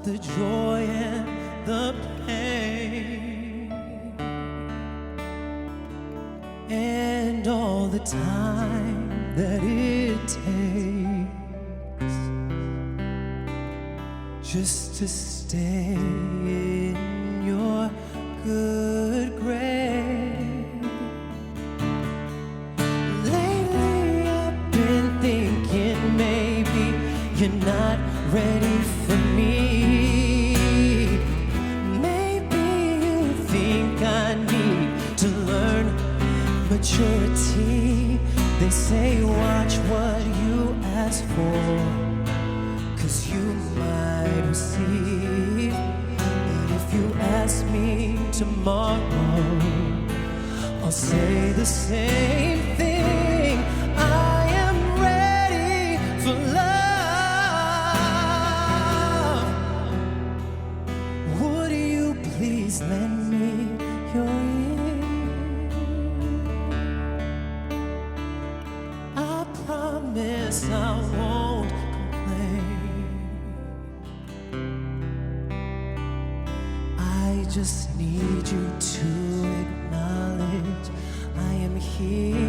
the joy and the pain, and all the time that it takes just to stay in your good grace. Lately I've been thinking maybe you're not ready for me. Maybe you think I need to learn maturity. They say watch what you ask for, 'cause you might receive. But if you ask me tomorrow, I'll say the same thing. I am ready for love. Would you please lend me your ear? I promise I won't complain. I just need you to acknowledge I am here.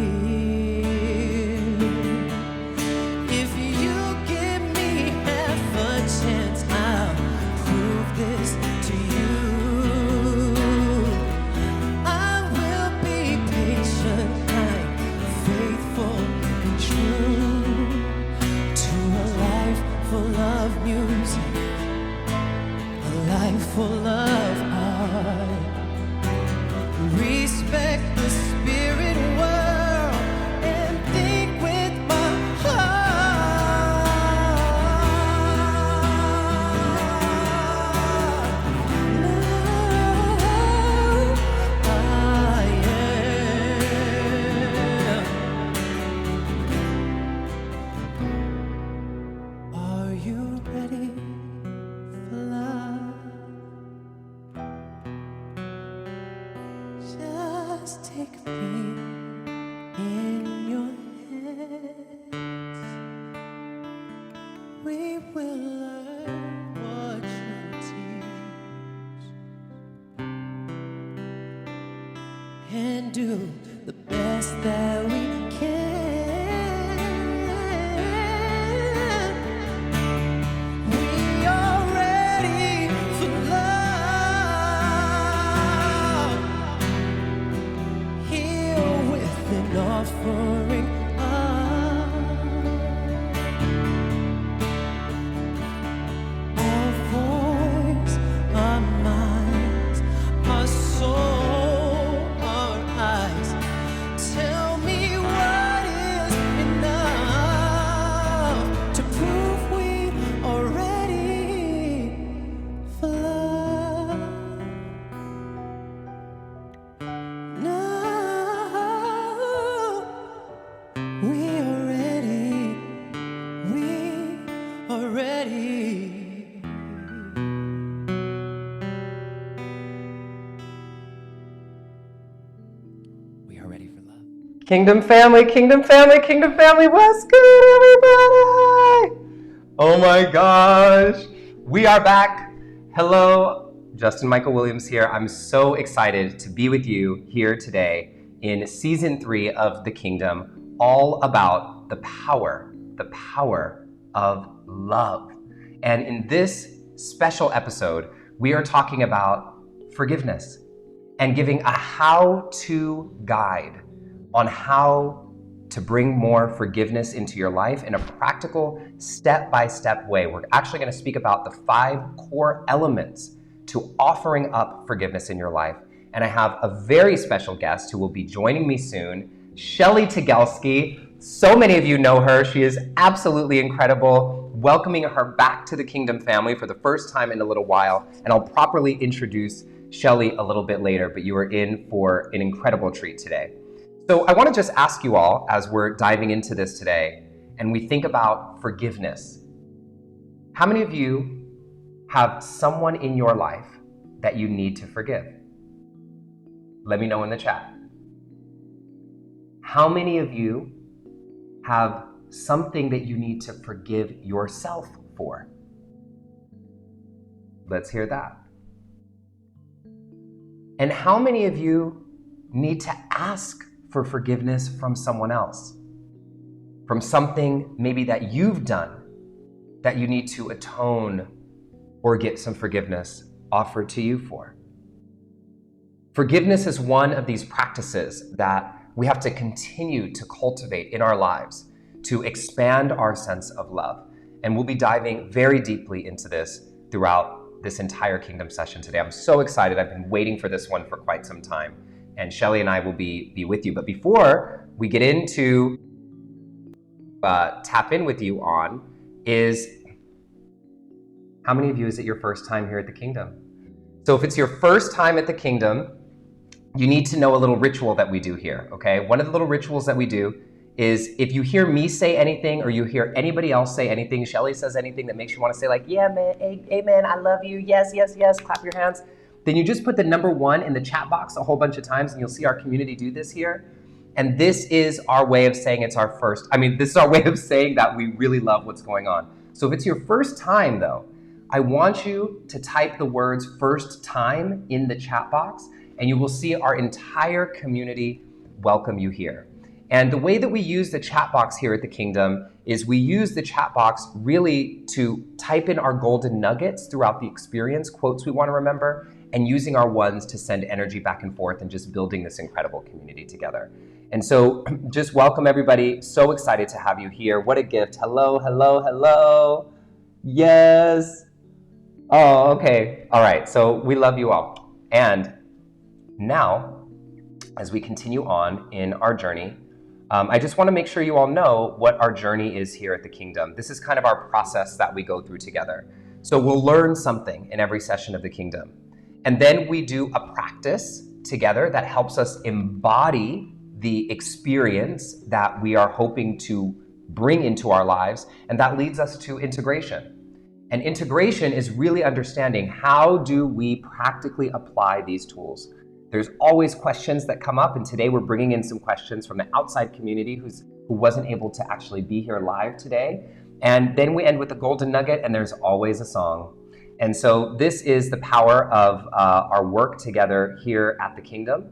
If you give me half a chance, I'll prove this to you. I will be patient, kind, faithful, and true to a life full of music, a life full of art. Respect the spirit world and think with my heart. Love, I am. Are you ready for love? Just take me in your hands. We will learn what you teach and do the best that we can. We are ready for love. Here with an offering our voice, our minds, our soul, our eyes. Tell me what is enough to prove we are ready for love. No, we are ready. We are ready. We are ready for love. Kingdom family, kingdom family, kingdom family, what's good, everybody? Oh my gosh, we are back. Hello, Justin Michael Williams here. I'm so excited to be with you here today in season 3 of The Kingdom, all about the power of love. And in this special episode, we are talking about forgiveness and giving a how-to guide on how to bring more forgiveness into your life in a practical, step-by-step way. We're actually going to speak about the 5 core elements to offering up forgiveness in your life. And I have a very special guest who will be joining me soon, Shelly Tygielski. So many of you know her. She is absolutely incredible. Welcoming her back to the Kingdom family for the first time in a little while. And I'll properly introduce Shelly a little bit later, but you are in for an incredible treat today. So I want to just ask you all, as we're diving into this today, and we think about forgiveness, how many of you have someone in your life that you need to forgive? Let me know in the chat. How many of you have something that you need to forgive yourself for? Let's hear that. And how many of you need to ask for forgiveness from someone else? From something maybe that you've done that you need to atone or get some forgiveness offered to you for? Forgiveness is one of these practices that we have to continue to cultivate in our lives to expand our sense of love. And we'll be diving very deeply into this throughout this entire Kingdom session today. I'm so excited. I've been waiting for this one for quite some time. And Shelly and I will be with you. But before we get into tap in with you on is, how many of you is it your first time here at the Kingdom? So if it's your first time at the Kingdom, you need to know a little ritual that we do here, okay? One of the little rituals that we do is if you hear me say anything or you hear anybody else say anything, Shelly says anything that makes you want to say like, yeah, man, amen, I love you, yes, yes, yes, clap your hands, then you just put the number 1 in the chat box a whole bunch of times, and you'll see our community do this here. And this is our way of saying this is our way of saying that we really love what's going on. So if it's your first time though, I want you to type the words first time in the chat box, and you will see our entire community welcome you here. And the way that we use the chat box here at the Kingdom is we use the chat box really to type in our golden nuggets throughout the experience, quotes we want to remember, and using our ones to send energy back and forth and just building this incredible community together. And so just welcome everybody. So excited to have you here. What a gift. Hello, hello, hello. Yes. Oh, okay. All right. So we love you all. And now, as we continue on in our journey, I just want to make sure you all know what our journey is here at the Kingdom. This is kind of our process that we go through together. So we'll learn something in every session of the Kingdom. And then we do a practice together that helps us embody the experience that we are hoping to bring into our lives. And that leads us to integration. And integration is really understanding, how do we practically apply these tools? There's always questions that come up, and today we're bringing in some questions from the outside community who wasn't able to actually be here live today. And then we end with a golden nugget, and there's always a song. And so this is the power of our work together here at the Kingdom.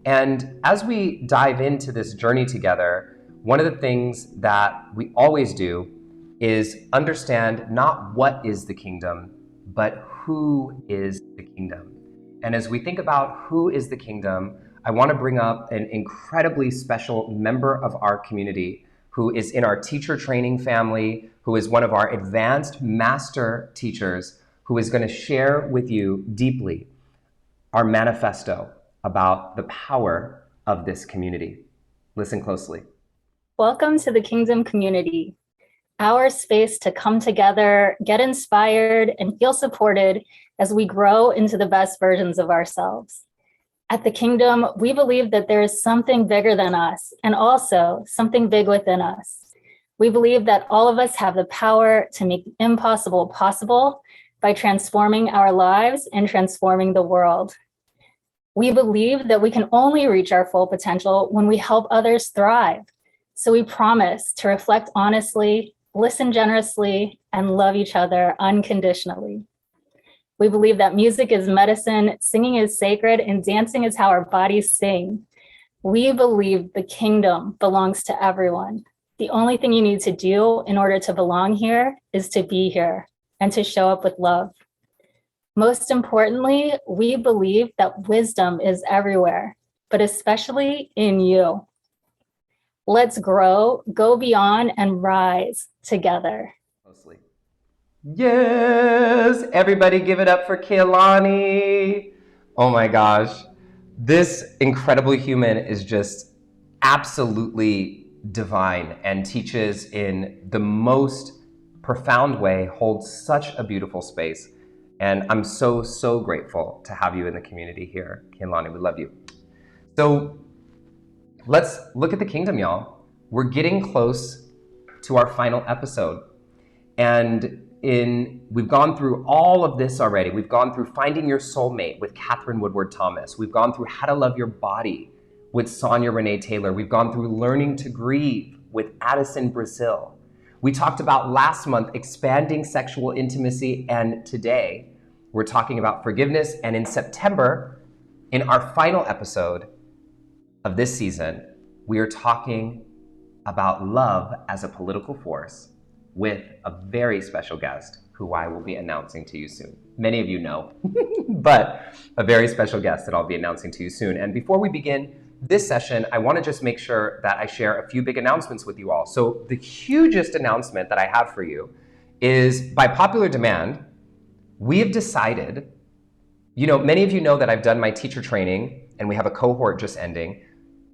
And as we dive into this journey together, one of the things that we always do is understand not what is the Kingdom, but who is the Kingdom. And as we think about who is the Kingdom, I want to bring up an incredibly special member of our community who is in our teacher training family, who is one of our advanced master teachers, who is going to share with you deeply our manifesto about the power of this community. Listen closely. Welcome to the Kingdom community, our space to come together, get inspired, and feel supported as we grow into the best versions of ourselves. At the Kingdom, we believe that there is something bigger than us and also something big within us. We believe that all of us have the power to make the impossible possible by transforming our lives and transforming the world. We believe that we can only reach our full potential when we help others thrive. So we promise to reflect honestly, listen generously, and love each other unconditionally. We believe that music is medicine, singing is sacred, and dancing is how our bodies sing. We believe the Kingdom belongs to everyone. The only thing you need to do in order to belong here is to be here and to show up with love. Most importantly, we believe that wisdom is everywhere, but especially in you. Let's grow, go beyond, and rise together. Closely. Yes, everybody give it up for Kehlani. Oh my gosh. This incredible human is just absolutely divine and teaches in the most profound way, holds such a beautiful space. And I'm so, so grateful to have you in the community here. Kehlani, we love you. So let's look at the Kingdom, y'all. We're getting close to our final episode. And we've gone through all of this already. We've gone through Finding Your Soulmate with Catherine Woodward Thomas. We've gone through How to Love Your Body with Sonia Renee Taylor. We've gone through Learning to Grieve with Addison Brazil. We talked about last month expanding sexual intimacy, and today We're talking about forgiveness. And in September, in our final episode of this season, we are talking about love as a political force with a very special guest who I will be announcing to you soon. Many of you know, but a very special guest that I'll be announcing to you soon. And before we begin this session, I want to just make sure that I share a few big announcements with you all. So the hugest announcement that I have for you is, by popular demand, we have decided, many of you know that I've done my teacher training and we have a cohort just ending.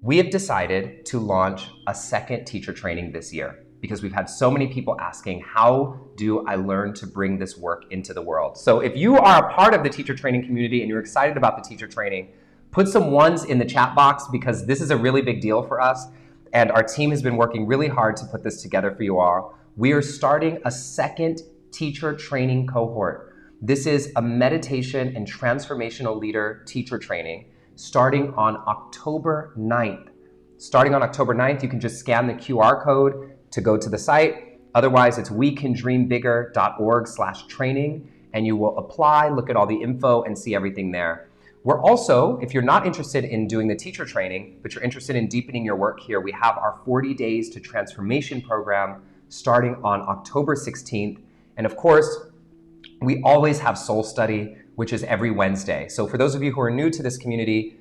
We have decided to launch a second teacher training this year because we've had so many people asking, how do I learn to bring this work into the world? So if you are a part of the teacher training community and you're excited about the teacher training, put some ones in the chat box because this is a really big deal for us. And our team has been working really hard to put this together for you all. We are starting a second teacher training cohort. This is a meditation and transformational leader teacher training starting on October 9th. Starting on October 9th, you can just scan the QR code to go to the site. Otherwise, it's wecanDreamBigger.org/training, and you will apply, look at all the info, and see everything there. We're also, if you're not interested in doing the teacher training, but you're interested in deepening your work here, we have our 40 Days to Transformation program starting on October 16th. And of course, we always have Soul Study, which is every Wednesday. So for those of you who are new to this community,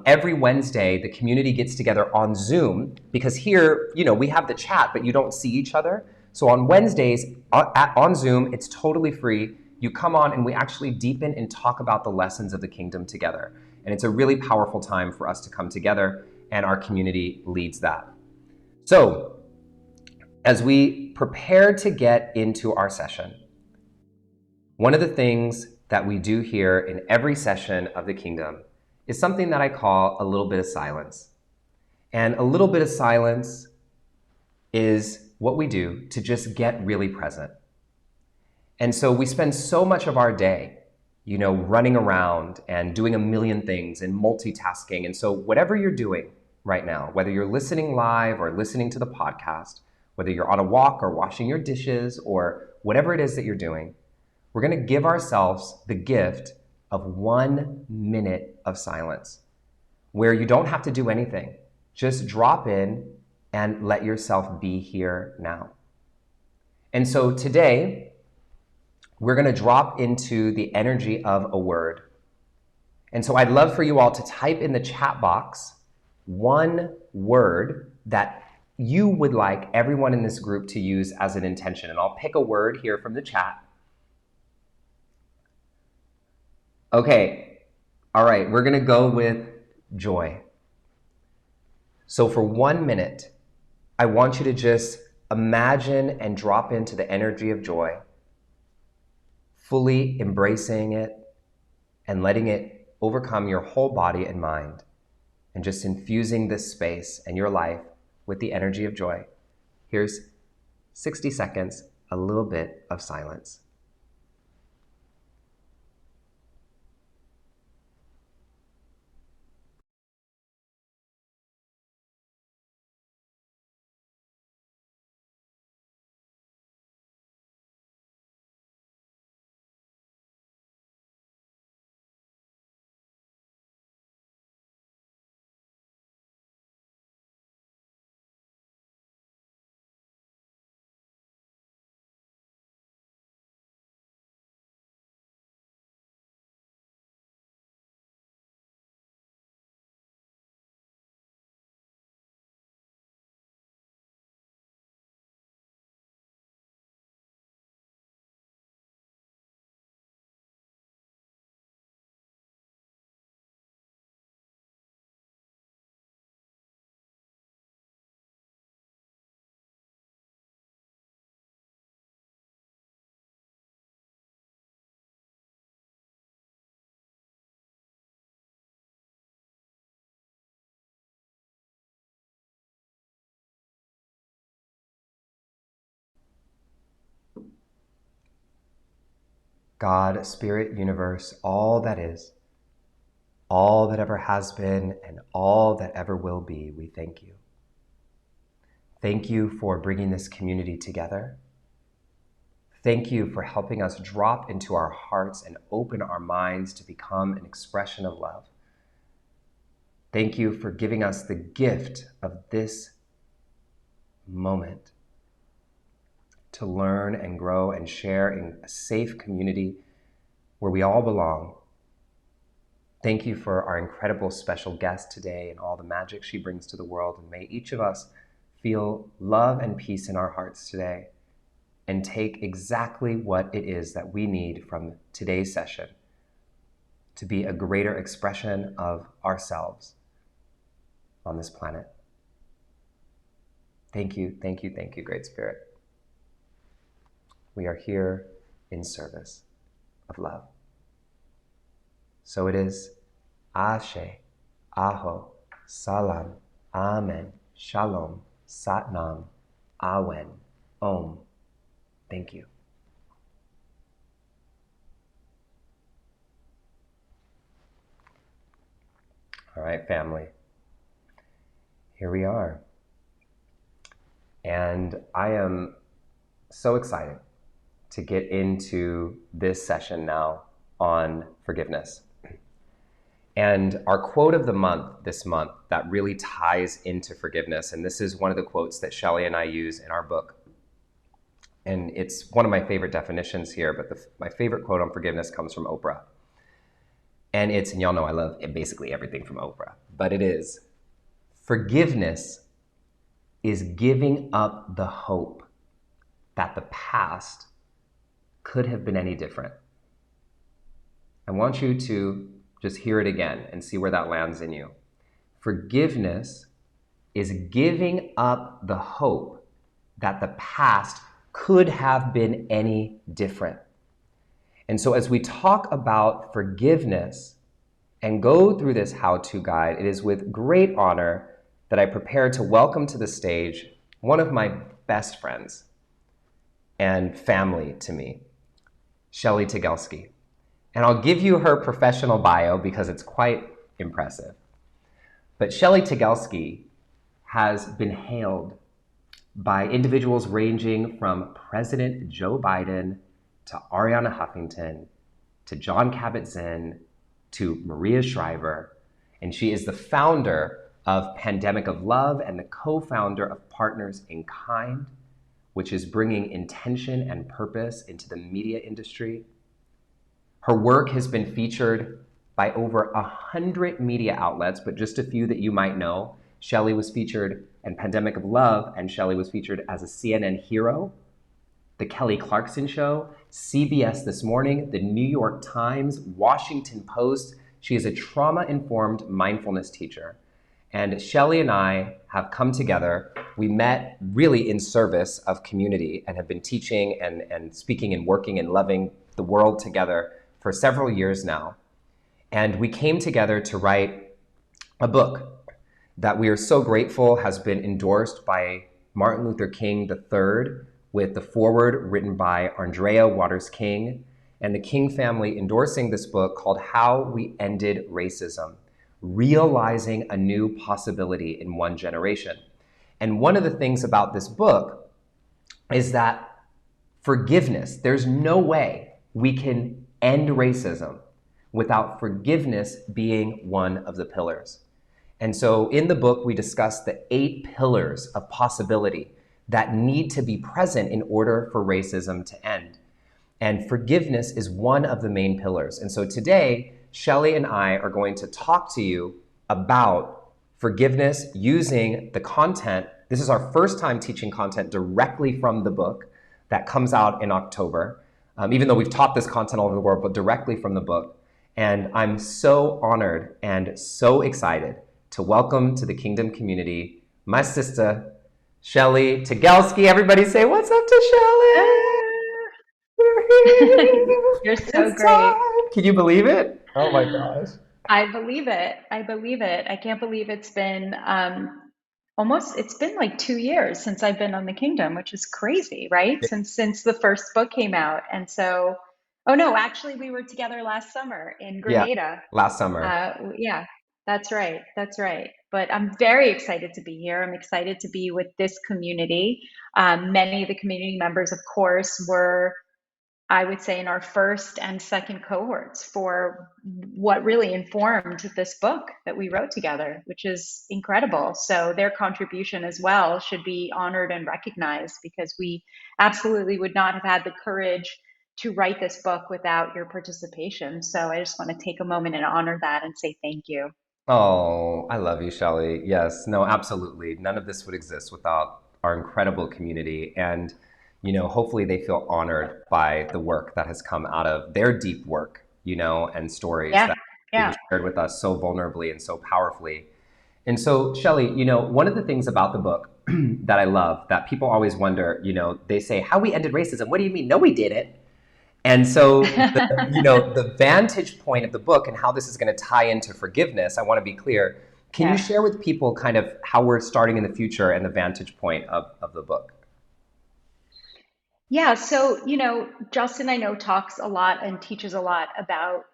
every Wednesday, the community gets together on Zoom because here, we have the chat, but you don't see each other. So on Wednesdays on Zoom, it's totally free. You come on and we actually deepen and talk about the lessons of the kingdom together. And it's a really powerful time for us to come together, and our community leads that. So as we prepare to get into our session, one of the things that we do here in every session of the kingdom is something that I call a little bit of silence. And a little bit of silence is what we do to just get really present. And so we spend so much of our day, running around and doing a million things and multitasking. And so whatever you're doing right now, whether you're listening live or listening to the podcast, whether you're on a walk or washing your dishes or whatever it is that you're doing, we're going to give ourselves the gift of 1 minute of silence where you don't have to do anything. Just drop in and let yourself be here now. And so today, we're going to drop into the energy of a word. And so I'd love for you all to type in the chat box one word that you would like everyone in this group to use as an intention. And I'll pick a word here from the chat. Okay, all right, we're gonna go with joy. So for 1 minute, I want you to just imagine and drop into the energy of joy, fully embracing it and letting it overcome your whole body and mind, and just infusing this space and your life with the energy of joy. Here's 60 seconds, a little bit of silence. God, Spirit, Universe, all that is, all that ever has been, and all that ever will be, we thank you. Thank you for bringing this community together. Thank you for helping us drop into our hearts and open our minds to become an expression of love. Thank you for giving us the gift of this moment to learn and grow and share in a safe community where we all belong. Thank you for our incredible special guest today and all the magic she brings to the world. And may each of us feel love and peace in our hearts today and take exactly what it is that we need from today's session to be a greater expression of ourselves on this planet. Thank you, thank you, thank you, Great Spirit. We are here in service of love. So it is. Ashe, Aho, Salam, Amen, Shalom, Satnam, Awen, Om. Thank you. All right, family. Here we are. And I am so excited to get into this session now on forgiveness. And our quote of the month this month that really ties into forgiveness, and this is one of the quotes that Shelly and I use in our book. And it's one of my favorite definitions here, but my favorite quote on forgiveness comes from Oprah. And y'all know I love basically everything from Oprah, but it is, forgiveness is giving up the hope that the past could have been any different. I want you to just hear it again and see where that lands in you. Forgiveness is giving up the hope that the past could have been any different. And so as we talk about forgiveness and go through this how-to guide, it is with great honor that I prepare to welcome to the stage one of my best friends and family to me, Shelly Tygielski. And I'll give you her professional bio because it's quite impressive. But Shelly Tygielski has been hailed by individuals ranging from President Joe Biden to Ariana Huffington to John Kabat-Zinn to Maria Shriver. And she is the founder of Pandemic of Love and the co-founder of Partners in Kind, which is bringing intention and purpose into the media industry. Her work has been featured by over 100 media outlets, but just a few that you might know. Shelly was featured in Pandemic of Love, and Shelly was featured as a CNN hero, The Kelly Clarkson Show, CBS This Morning, The New York Times, Washington Post. She is a trauma-informed mindfulness teacher. And Shelly and I have come together. We met really in service of community and have been teaching and speaking and working and loving the world together for several years now. And we came together to write a book that we are so grateful has been endorsed by Martin Luther King III, with the foreword written by Andrea Waters King, and the King family endorsing this book called How We Ended Racism: Realizing a New Possibility in One Generation. And one of the things about this book is that forgiveness, there's no way we can end racism without forgiveness being one of the pillars. And so in the book, we discuss the 8 pillars of possibility that need to be present in order for racism to end. And forgiveness is one of the main pillars. And so today, Shelly and I are going to talk to you about forgiveness using the content. This is our first time teaching content directly from the book that comes out in October, even though we've taught this content all over the world, but directly from the book. And I'm so honored and so excited to welcome to the Kingdom community my sister, Shelly Tygielski. Everybody say, what's up to Shelly? We're here. You're so It's great. time. Can you believe it? Oh my gosh. I believe it. I believe it. I can't believe it's been it's been like 2 years since I've been on the Kingdom, which is crazy, right? Since the first book came out. And so, oh no, actually we were together last summer in Yeah, Grenada. last summer. Yeah, that's right. That's right. But I'm very excited to be here. I'm excited to be with this community. Many of the community members, of course, were I would say, in our first and second cohorts for what really informed this book that we wrote together, which is incredible. So their contribution as well should be honored and recognized, because we absolutely would not have had the courage to write this book without your participation. So I just want to take a moment and honor that and say thank you. Oh, I love you, Shelly. Yes, no, absolutely. None of this would exist without our incredible community. And, hopefully they feel honored by the work that has come out of their deep work, and stories Yeah, that they've yeah. shared with us so vulnerably and so powerfully. And so, Shelly, one of the things about the book that I love that people always wonder, they say, how we ended racism. What do you mean? No, we didn't. And so, the vantage point of the book and how this is going to tie into forgiveness, I want to be clear. Can you Yeah. share with people kind of how we're starting in the future and the vantage point of the book? Yeah, so, Justin, I know, talks a lot and teaches a lot about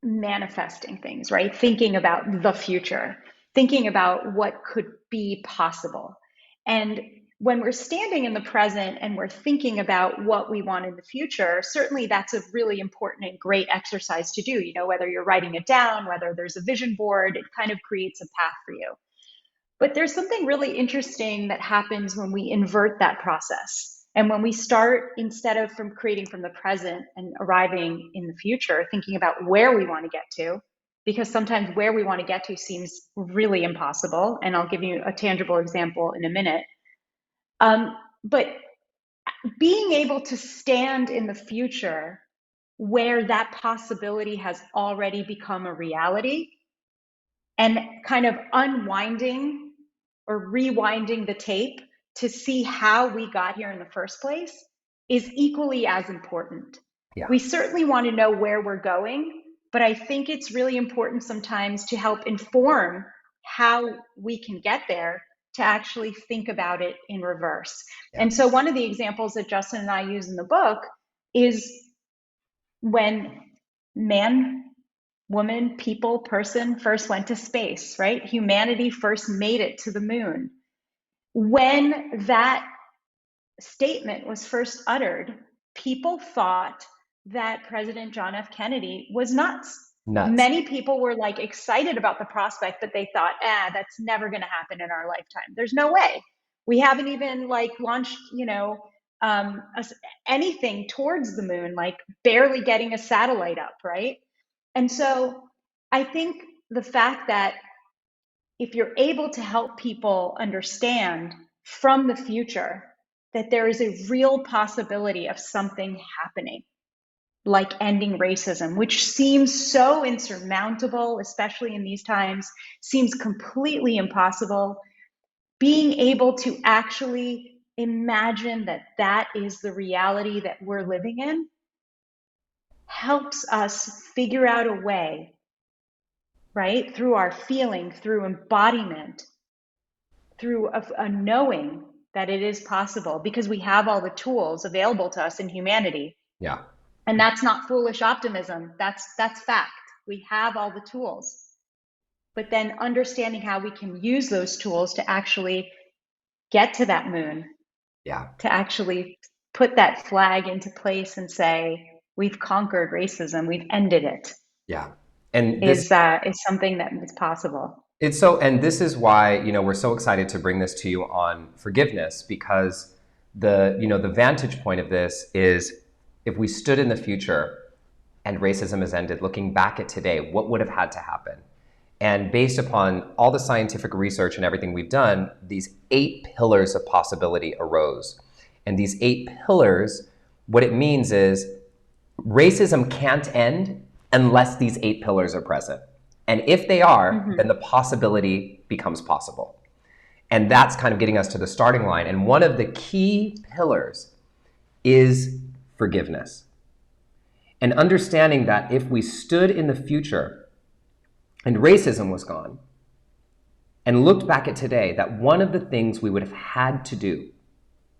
manifesting things, right? Thinking about the future, thinking about what could be possible. And when we're standing in the present and we're thinking about what we want in the future, certainly that's a really important and great exercise to do. Whether you're writing it down, whether there's a vision board, it kind of creates a path for you. But there's something really interesting that happens when we invert that process. And when we start, instead of from creating from the present and arriving in the future, thinking about where we want to get to, because sometimes where we want to get to seems really impossible. And I'll give you a tangible example in a minute. But being able to stand in the future where that possibility has already become a reality, and kind of unwinding or rewinding the tape to see how we got here in the first place is equally as important. Yeah. We certainly want to know where we're going, but I think it's really important sometimes to help inform how we can get there, to actually think about it in reverse. Yeah. And so one of the examples that Justin and I use in the book is when man, woman, people, person first went to space, right? Humanity first made it to the moon. When that statement was first uttered, people thought that President John F. Kennedy was nuts. Nuts. Many people were like excited about the prospect, but they thought, that's never going to happen in our lifetime. There's no way. We haven't even like launched, anything towards the moon, like barely getting a satellite up, right? And so I think the fact that if you're able to help people understand from the future that there is a real possibility of something happening, like ending racism, which seems so insurmountable, especially in these times, seems completely impossible, being able to actually imagine that that is the reality that we're living in helps us figure out a way, right? Through our feeling, through embodiment, through a knowing that it is possible, because we have all the tools available to us in humanity. Yeah. And that's not foolish optimism. That's fact. We have all the tools. But then understanding how we can use those tools to actually get to that moon. Yeah. To actually put that flag into place and say, we've conquered racism, we've ended it. Yeah. And is something that is possible. And this is why, we're so excited to bring this to you on forgiveness, because the vantage point of this is, if we stood in the future and racism has ended, looking back at today, what would have had to happen? And based upon all the scientific research and everything we've done, these 8 pillars of possibility arose. And these 8 pillars, what it means is racism can't end unless these 8 pillars are present. And if they are, then the possibility becomes possible. And that's kind of getting us to the starting line. And one of the key pillars is forgiveness. And understanding that if we stood in the future and racism was gone and looked back at today, that one of the things we would have had to do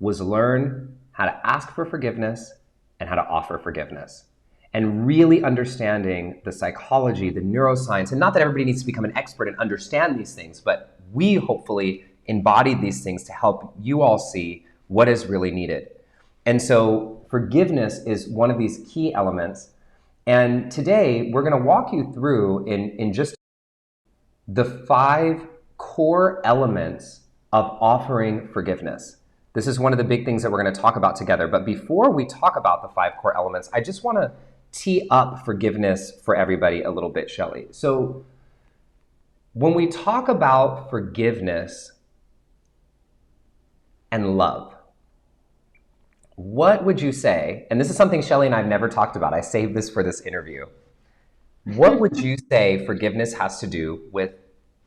was learn how to ask for forgiveness and how to offer forgiveness. And really understanding the psychology, the neuroscience, and not that everybody needs to become an expert and understand these things, but we hopefully embodied these things to help you all see what is really needed. And so forgiveness is one of these key elements. And today we're going to walk you through in just the 5 core elements of offering forgiveness. This is one of the big things that we're going to talk about together. But before we talk about the 5 core elements, I just want to tee up forgiveness for everybody a little bit, Shelly. So when we talk about forgiveness and love, what would you say, and this is something Shelly and I've never talked about, I saved this for this interview. What would you say forgiveness has to do with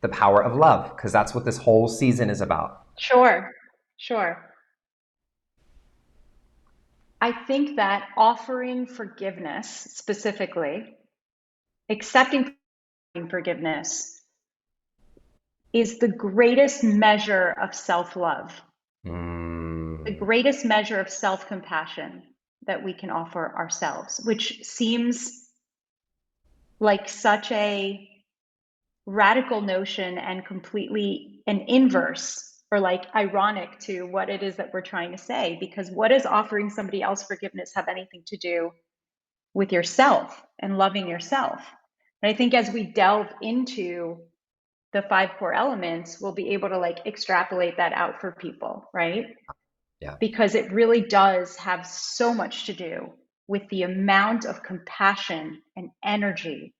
the power of love? Because that's what this whole season is about. Sure, sure. I think that offering forgiveness, specifically, accepting forgiveness, is the greatest measure of self-love, the greatest measure of self-compassion that we can offer ourselves, which seems like such a radical notion and completely an inverse or like ironic to what it is that we're trying to say. Because what does offering somebody else forgiveness have anything to do with yourself and loving yourself? And I think as we delve into the 5 core elements, we'll be able to like extrapolate that out for people, right? Yeah. Because it really does have so much to do with the amount of compassion and energy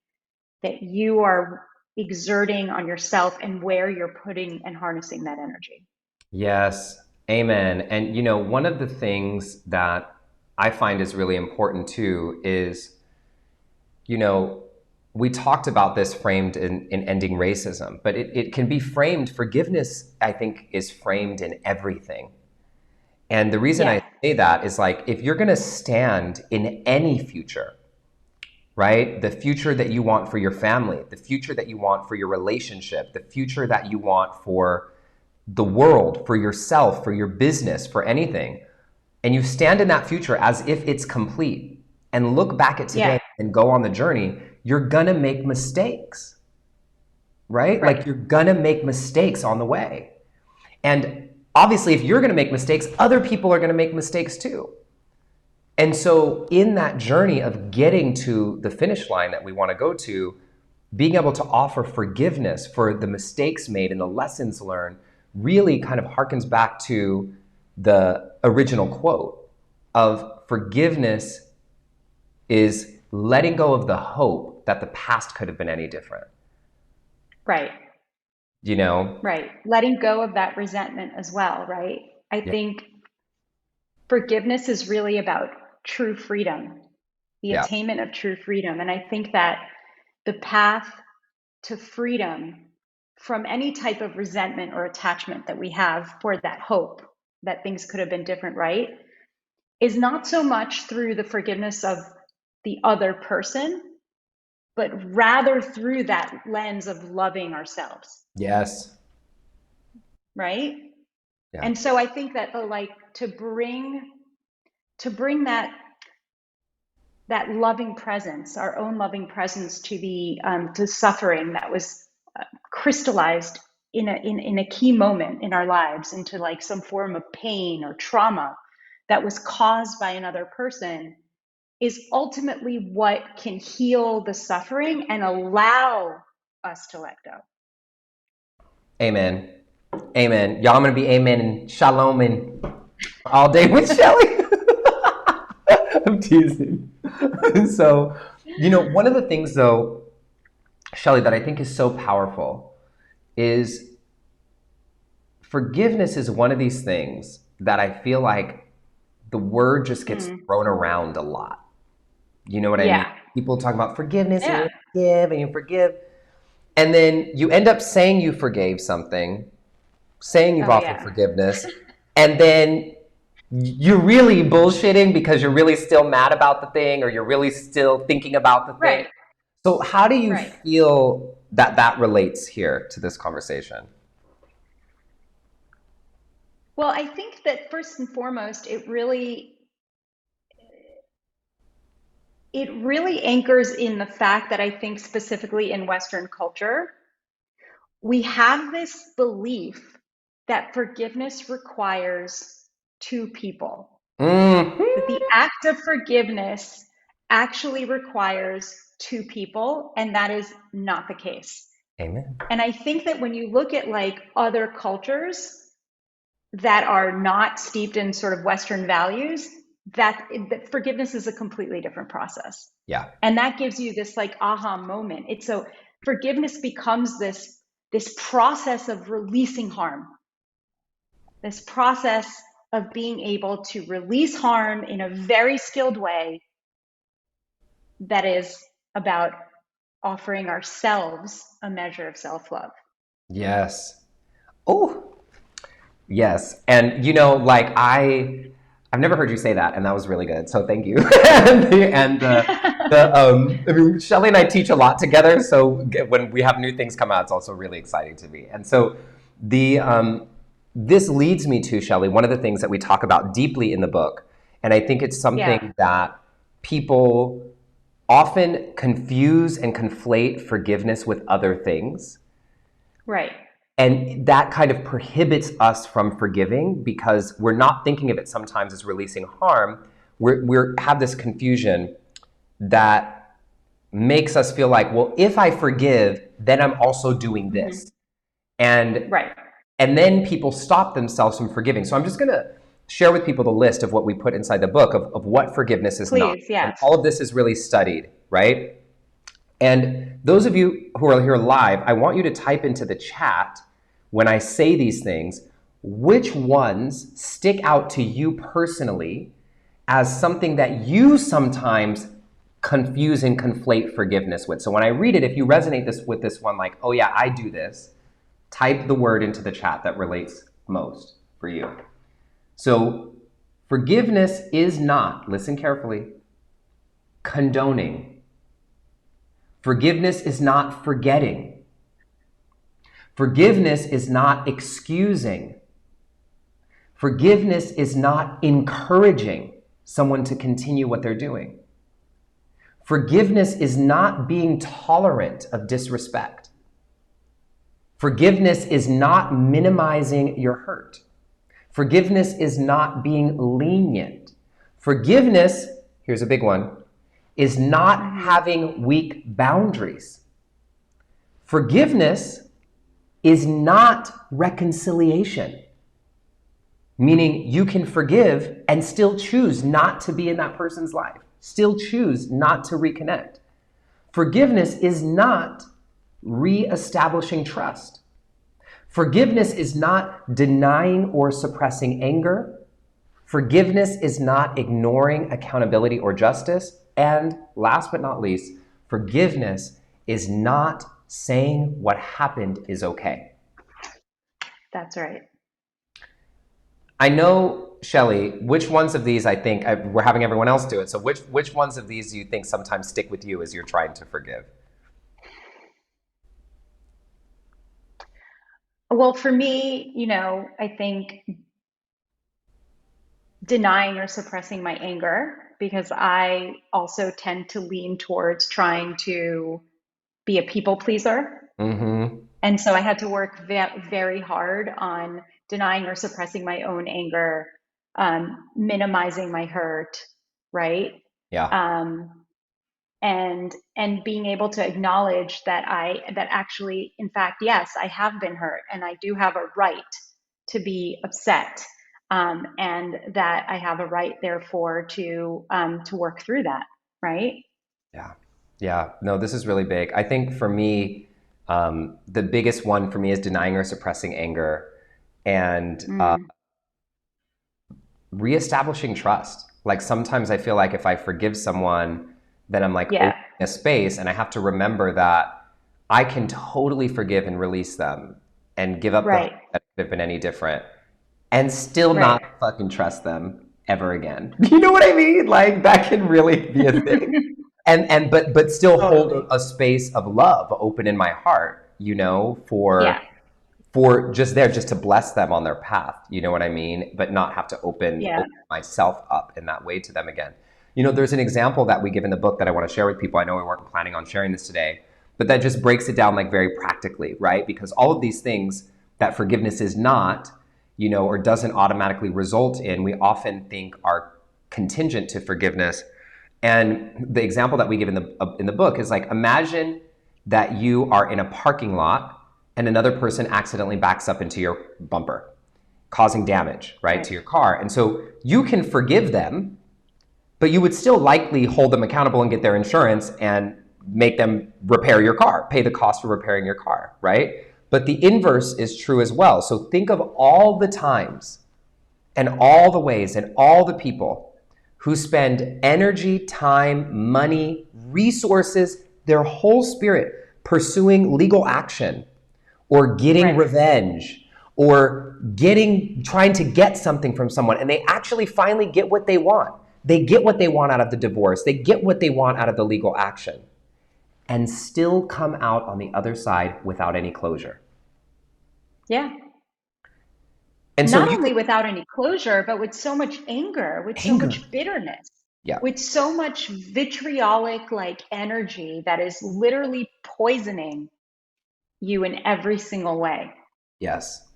that you are exerting on yourself and where you're putting and harnessing that energy. Yes. Amen. And you know, one of the things that I find is really important too is, you know, we talked about this framed in ending racism, but it can be framed, forgiveness, I think, is framed in everything. And the reason Yeah. I say that is like, if you're going to stand in any future, right? The future that you want for your family, the future that you want for your relationship, the future that you want for the world, for yourself, for your business, for anything, and you stand in that future as if it's complete and look back at Yeah. today and go on the journey, you're gonna make mistakes, right? Right. Like you're gonna make mistakes on the way. And obviously, if you're gonna make mistakes, other people are gonna make mistakes too. And so, in that journey of getting to the finish line that we want to go to, being able to offer forgiveness for the mistakes made and the lessons learned really kind of harkens back to the original quote of forgiveness is letting go of the hope that the past could have been any different. Right. You know? Right. Letting go of that resentment as well, right? I Yeah. think forgiveness is really about true freedom, the Yeah. attainment of true freedom. And I think that the path to freedom from any type of resentment or attachment that we have for that hope that things could have been different, right, is not so much through the forgiveness of the other person, but rather through that lens of loving ourselves, Yes. right? Yeah. And so I think that the like to bring that loving presence, our own loving presence to the to suffering that was crystallized in a key moment in our lives into like some form of pain or trauma that was caused by another person, is ultimately what can heal the suffering and allow us to let go. Amen. Amen. Y'all, I'm going to be amen and shalom and all day with Shelly. I'm teasing. So, you know, one of the things though, Shelly, that I think is so powerful is forgiveness is one of these things that I feel like the word just gets thrown around a lot. You know what I mean? Yeah. People talk about forgiveness and Yeah. you forgive and you forgive. And then you end up saying you forgave something, saying you've Oh offered yeah. forgiveness, and then you're really bullshitting because you're really still mad about the thing or you're really still thinking about the thing. Right. So how do you Right. feel that that relates here to this conversation? Well, I think that first and foremost, it really anchors in the fact that I think specifically in Western culture, we have this belief that forgiveness requires two people. That the act of forgiveness actually requires two people, and that is not the case. Amen. And I think that when you look at like other cultures that are not steeped in sort of Western values, that forgiveness is a completely different process. Yeah. And that gives you this like aha moment. It's so forgiveness becomes this process of releasing harm, this process of being able to release harm in a very skilled way that is about offering ourselves a measure of self-love. Yes. Oh, yes. And like I've never heard you say that, and that was really good. So thank you. And I mean, Shelly and I teach a lot together. So when we have new things come out, it's also really exciting to me. And so this leads me to, Shelly, one of the things that we talk about deeply in the book, and I think it's something that people often confuse and conflate forgiveness with other things. Right. And that kind of prohibits us from forgiving because we're not thinking of it sometimes as releasing harm. We have this confusion that makes us feel like, well, if I forgive, then I'm also doing this. And right. And then people stop themselves from forgiving. So I'm just going to share with people the list of what we put inside the book of what forgiveness is not. Please, yes. And all of this is really studied, right? And those of you who are here live, I want you to type into the chat when I say these things, which ones stick out to you personally as something that you sometimes confuse and conflate forgiveness with. So when I read it, if you resonate with this one, like, oh yeah, I do this, type the word into the chat that relates most for you. So forgiveness is not, listen carefully, condoning. Forgiveness is not forgetting. Forgiveness is not excusing. Forgiveness is not encouraging someone to continue what they're doing. Forgiveness is not being tolerant of disrespect. Forgiveness is not minimizing your hurt. Forgiveness is not being lenient. Forgiveness, here's a big one, is not having weak boundaries. Forgiveness is not reconciliation, meaning you can forgive and still choose not to be in that person's life, still choose not to reconnect. Forgiveness is not re-establishing trust. Forgiveness is not denying or suppressing anger. Forgiveness is not ignoring accountability or justice. And last but not least, forgiveness is not saying what happened is okay. That's right. I know, Shelly, which ones of these we're having everyone else do it. So which ones of these do you think sometimes stick with you as you're trying to forgive? Well, for me, I think denying or suppressing my anger, because I also tend to lean towards trying to be a people pleaser. Mm-hmm. And so I had to work very hard on denying or suppressing my own anger, minimizing my hurt, right? Yeah. And being able to acknowledge that actually, in fact, yes, I have been hurt, and I do have a right to be upset, and that I have a right, therefore, to work through that, right? Yeah. Yeah. No, this is really big. I think for me, the biggest one for me is denying or suppressing anger and reestablishing trust. Like sometimes I feel like if I forgive someone, then I'm like opening a space, and I have to remember that I can totally forgive and release them and give up the hope that it could have been any different and still not fucking trust them ever again. You know what I mean? Like that can really be a thing. But still hold a space of love open in my heart, for just to bless them on their path, you know what I mean? But not have to open myself up in that way to them again. There's an example that we give in the book that I want to share with people. I know we weren't planning on sharing this today, but that just breaks it down like very practically, right? Because all of these things that forgiveness is not, or doesn't automatically result in, we often think are contingent to forgiveness. And the example that we give in the book is like, imagine that you are in a parking lot and another person accidentally backs up into your bumper, causing damage, right, to your car. And so you can forgive them, but you would still likely hold them accountable and get their insurance and make them repair your car, pay the cost for repairing your car, right? But the inverse is true as well. So think of all the times and all the ways and all the people who spend energy, time, money, resources, their whole spirit pursuing legal action or getting revenge or trying to get something from someone, and they actually finally get what they want. They get what they want out of the divorce. They get what they want out of the legal action, and still come out on the other side without any closure. Yeah. And so not only without any closure, but with so much anger, with so much bitterness, with so much vitriolic like energy that is literally poisoning you in every single way. Yes.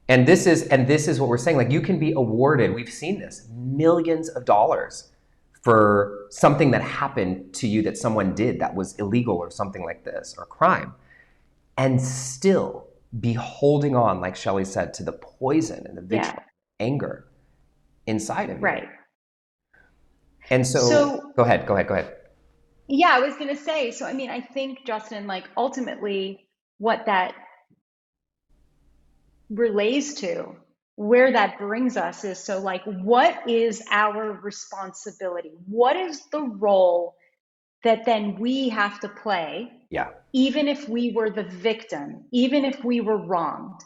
And this is what we're saying. Like, you can be awarded, we've seen this, millions of dollars for something that happened to you that someone did that was illegal or something like this, or crime, and still be holding on, like Shelly said, to the poison and the vitriol, anger inside of you. Right. And so go ahead. Yeah, I was going to say, so I mean, I think, Justin, like ultimately what that relays to, where that brings us is, so like, what is our responsibility? What is the role that then we have to play? Yeah. Even if we were the victim, even if we were wronged,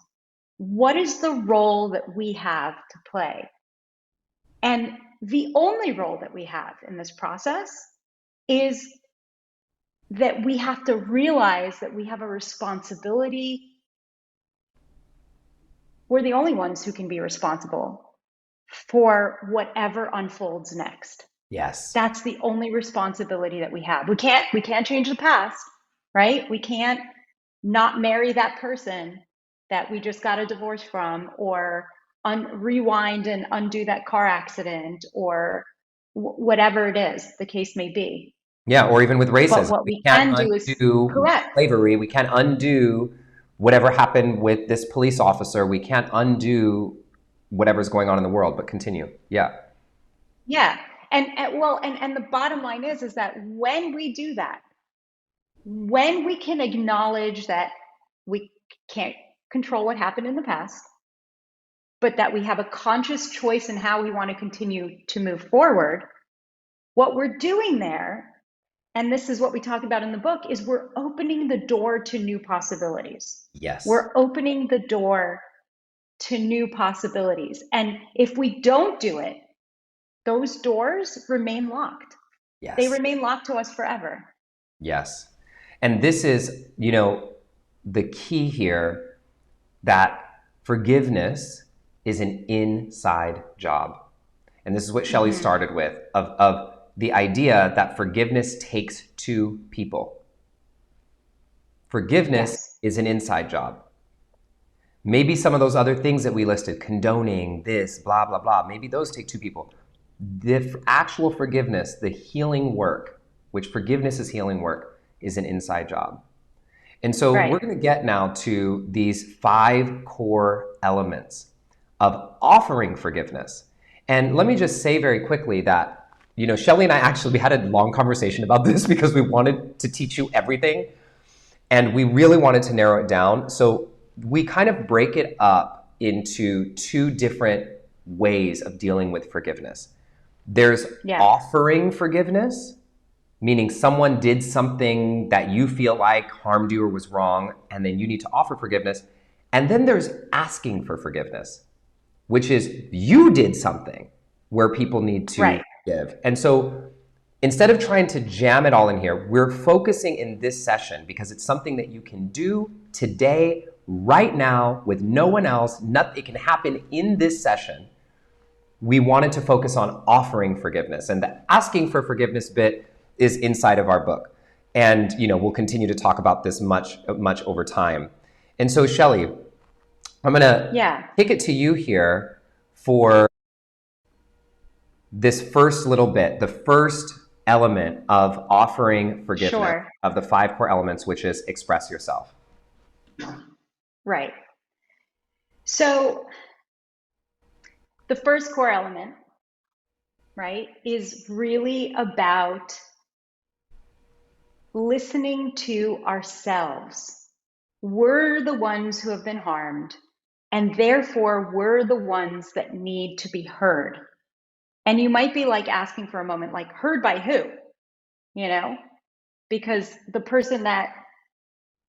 what is the role that we have to play? And the only role that we have in this process is that we have to realize that we have a responsibility. We're the only ones who can be responsible for whatever unfolds next. Yes. That's the only responsibility that we have. We can't change the past, right? We can't not marry that person that we just got a divorce from, or rewind and undo that car accident, or whatever it is the case may be. Yeah, or even with racism. But what we can do is correct slavery. We can't undo whatever happened with this police officer. We can't undo whatever's going on in the world, but continue. Yeah. Yeah. And the bottom line is that when we do that, when we can acknowledge that we can't control what happened in the past, but that we have a conscious choice in how we want to continue to move forward, what we're doing there, and this is what we talk about in the book, is we're opening the door to new possibilities. Yes. We're opening the door to new possibilities. And if we don't do it, those doors remain locked. Yes. They remain locked to us forever. Yes. And this is, the key here, that forgiveness is an inside job. And this is what Shelly started with, of the idea that forgiveness takes two people. Forgiveness is an inside job. Maybe some of those other things that we listed, condoning this, blah, blah, blah, maybe those take two people. The actual forgiveness, the healing work, which forgiveness is healing work, is an inside job. And so we're going to get now to these 5 core elements of offering forgiveness. And let me just say very quickly that, Shelly and I actually had a long conversation about this because we wanted to teach you everything. And we really wanted to narrow it down. So we kind of break it up into 2 different ways of dealing with forgiveness. There's offering forgiveness, meaning someone did something that you feel like harmed you or was wrong, and then you need to offer forgiveness. And then there's asking for forgiveness, which is you did something where people need to forgive. And so instead of trying to jam it all in here, we're focusing in this session because it's something that you can do today, right now, with no one else. It can happen in this session. We wanted to focus on offering forgiveness, and the asking for forgiveness bit is inside of our book. And, we'll continue to talk about this much over time. And so, Shelly, I'm going to kick it to you here for this first little bit, the first element of offering forgiveness Sure. of the 5 core elements, which is express yourself. Right. So the first core element, right, is really about listening to ourselves. We're the ones who have been harmed, and therefore we're the ones that need to be heard. And you might be like asking for a moment, like, heard by who? You know, because the person that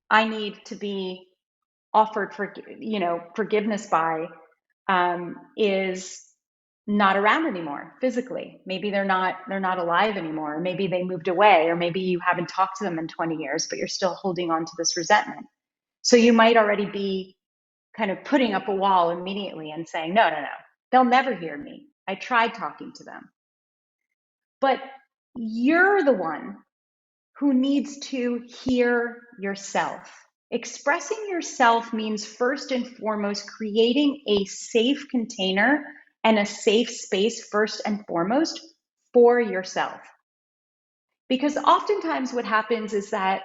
I need to be offered for, forgiveness by is not around anymore physically. Maybe they're not alive anymore. Or maybe they moved away, or maybe you haven't talked to them in 20 years, but you're still holding on to this resentment. So you might already be kind of putting up a wall immediately and saying, no, no, no, they'll never hear me. I tried talking to them. But you're the one who needs to hear yourself. Expressing yourself means first and foremost creating a safe container and a safe space, first and foremost, for yourself. Because oftentimes what happens is that,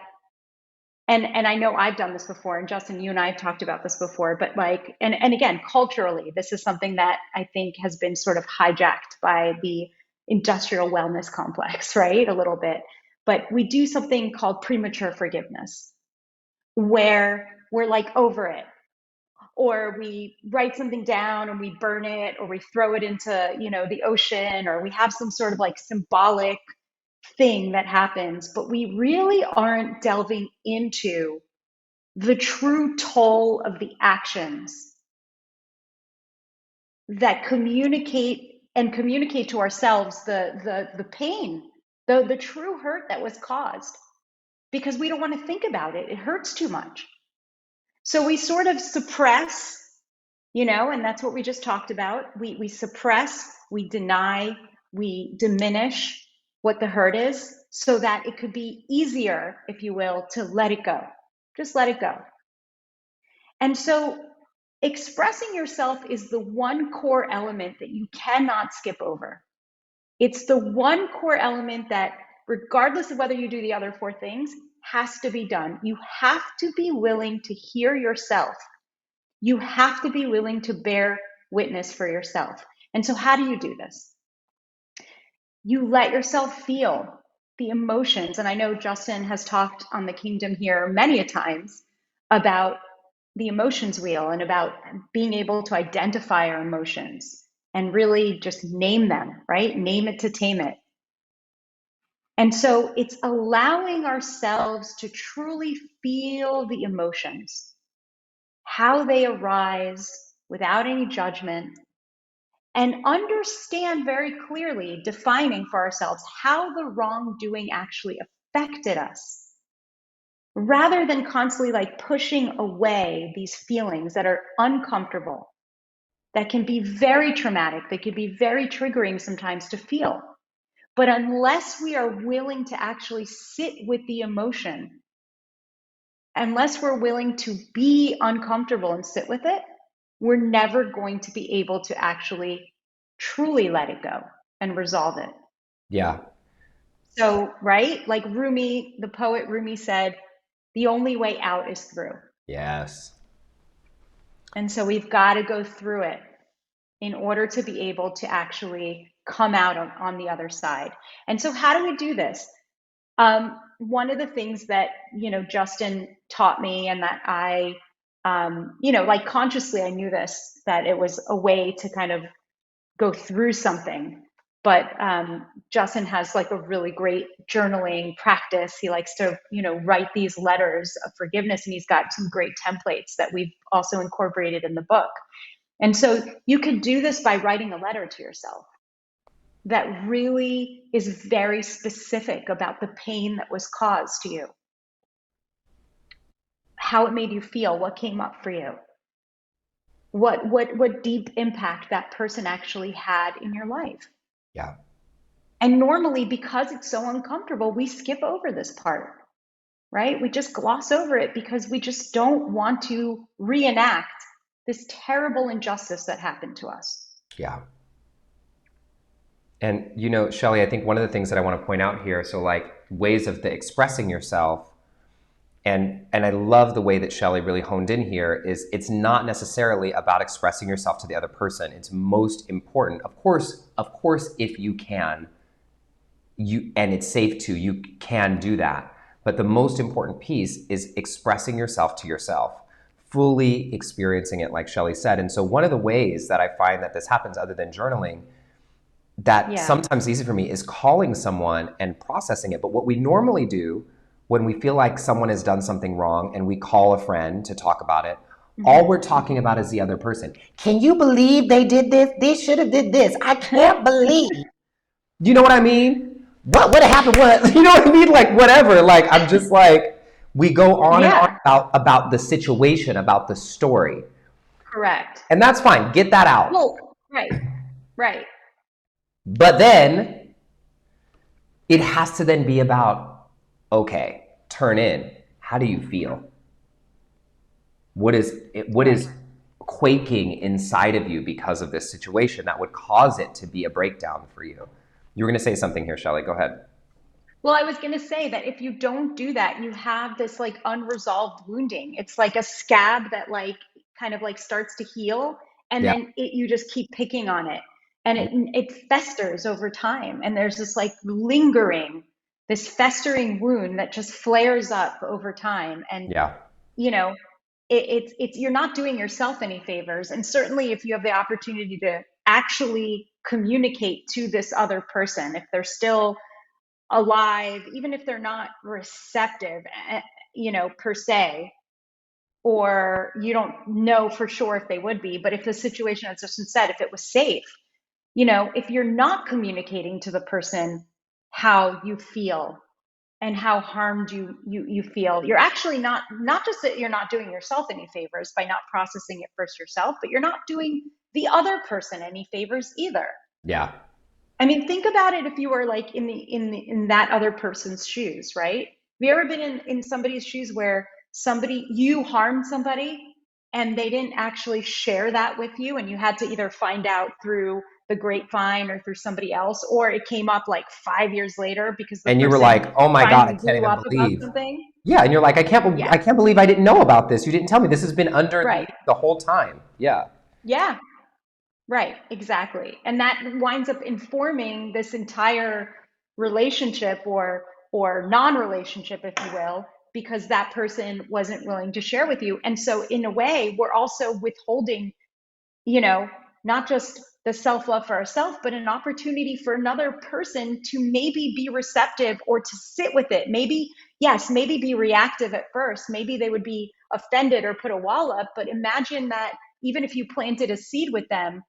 and I know I've done this before, and Justin, you and I have talked about this before, but like, and again, culturally, this is something that I think has been sort of hijacked by the industrial wellness complex, right? A little bit. But we do something called premature forgiveness, where we're like over it, or we write something down and we burn it, or we throw it into, the ocean, or we have some sort of like symbolic thing that happens, but we really aren't delving into the true toll of the actions that communicate to ourselves the pain, the true hurt that was caused, because we don't want to think about it. It hurts too much. So we sort of suppress, and that's what we just talked about. We suppress, we deny, we diminish what the hurt is, so that it could be easier, if you will, to let it go. Just let it go. And so expressing yourself is the one core element that you cannot skip over. It's the one core element that, regardless of whether you do the other 4 things, has to be done. You have to be willing to hear yourself. You have to be willing to bear witness for yourself. And so how do you do this? You let yourself feel the emotions. And I know Justin has talked on the Kingdom here many a times about the emotions wheel and about being able to identify our emotions and really just name them, right? Name it to tame it. And so it's allowing ourselves to truly feel the emotions, how they arise without any judgment, and understand very clearly, defining for ourselves how the wrongdoing actually affected us, rather than constantly like pushing away these feelings that are uncomfortable, that can be very traumatic, that can be very triggering sometimes to feel. But unless we are willing to actually sit with the emotion, unless we're willing to be uncomfortable and sit with it, we're never going to be able to actually truly let it go and resolve it. Yeah. So, right? Like Rumi, the poet Rumi said, the only way out is through. Yes. And so we've got to go through it in order to be able to actually come out on the other side. And so how do we do this? One of the things that, Justin taught me, and that I, like consciously I knew this, that it was a way to kind of go through something. But Justin has like a really great journaling practice. He likes to, write these letters of forgiveness, and he's got some great templates that we've also incorporated in the book. And so you could do this by writing a letter to yourself that really is very specific about the pain that was caused to you, how it made you feel, what came up for you, what deep impact that person actually had in your life. Yeah. And normally, because it's so uncomfortable, we skip over this part, right? We just gloss over it because we just don't want to reenact this terrible injustice that happened to us. Yeah. And you know, Shelly, I think one of the things that I want to point out here, so like ways of the expressing yourself, and I love the way that Shelly really honed in here, is it's not necessarily about expressing yourself to the other person. It's most important. Of course, if you can, and it's safe to, you can do that. But the most important piece is expressing yourself to yourself, fully experiencing it, like Shelly said. And so one of the ways that I find that this happens, other than journaling, that Yeah. sometimes easy for me, is calling someone and processing it. But what we normally do when we feel like someone has done something wrong and we call a friend to talk about it, all we're talking about is the other person. Can you believe they did this? They should have did this. I can't believe. Do you know what I mean? What would have happened? What? You know what I mean? Like whatever. Like I'm just like, we go on and Yeah. on about the situation, about the story. Correct. And that's fine. Get that out. Well, right. But then it has to then be about, okay, turn in. How do you feel? What is quaking inside of you because of this situation that would cause it to be a breakdown for you? You were going to say something here, Shelly. Go ahead. Well, I was going to say that if you don't do that, you have this like unresolved wounding. It's like a scab that like kind of like starts to heal, and Yeah. then you just keep picking on it, and it festers over time, and there's this like this festering wound that just flares up over time. And Yeah. you know, it's you're not doing yourself any favors. And certainly if you have the opportunity to actually communicate to this other person, if they're still alive, even if they're not receptive, per se, or you don't know for sure if they would be, but if the situation, as Justin said, if it was safe, if you're not communicating to the person how you feel and how harmed you feel, you're actually not just that you're not doing yourself any favors by not processing it first yourself, but you're not doing the other person any favors either. Yeah. I mean, think about it if you were like in that other person's shoes, right? Have you ever been in somebody's shoes where you harmed somebody and they didn't actually share that with you, and you had to either find out through the grapevine or through somebody else, or it came up like 5 years later because the And you were person like, oh my God, I finally can't blew even up about believe. something? Yeah. And you're like, I Yeah, can't believe I didn't know about this. You didn't tell me. This has been under right. the whole time. Yeah. Yeah. Right, exactly. And that winds up informing this entire relationship or non-relationship, if you will, because that person wasn't willing to share with you. And so in a way, we're also withholding, you know, not just the self-love for ourselves, but an opportunity for another person to maybe be receptive or to sit with it. Maybe, yes, maybe be reactive at first. Maybe they would be offended or put a wall up, but imagine that even if you planted a seed with them,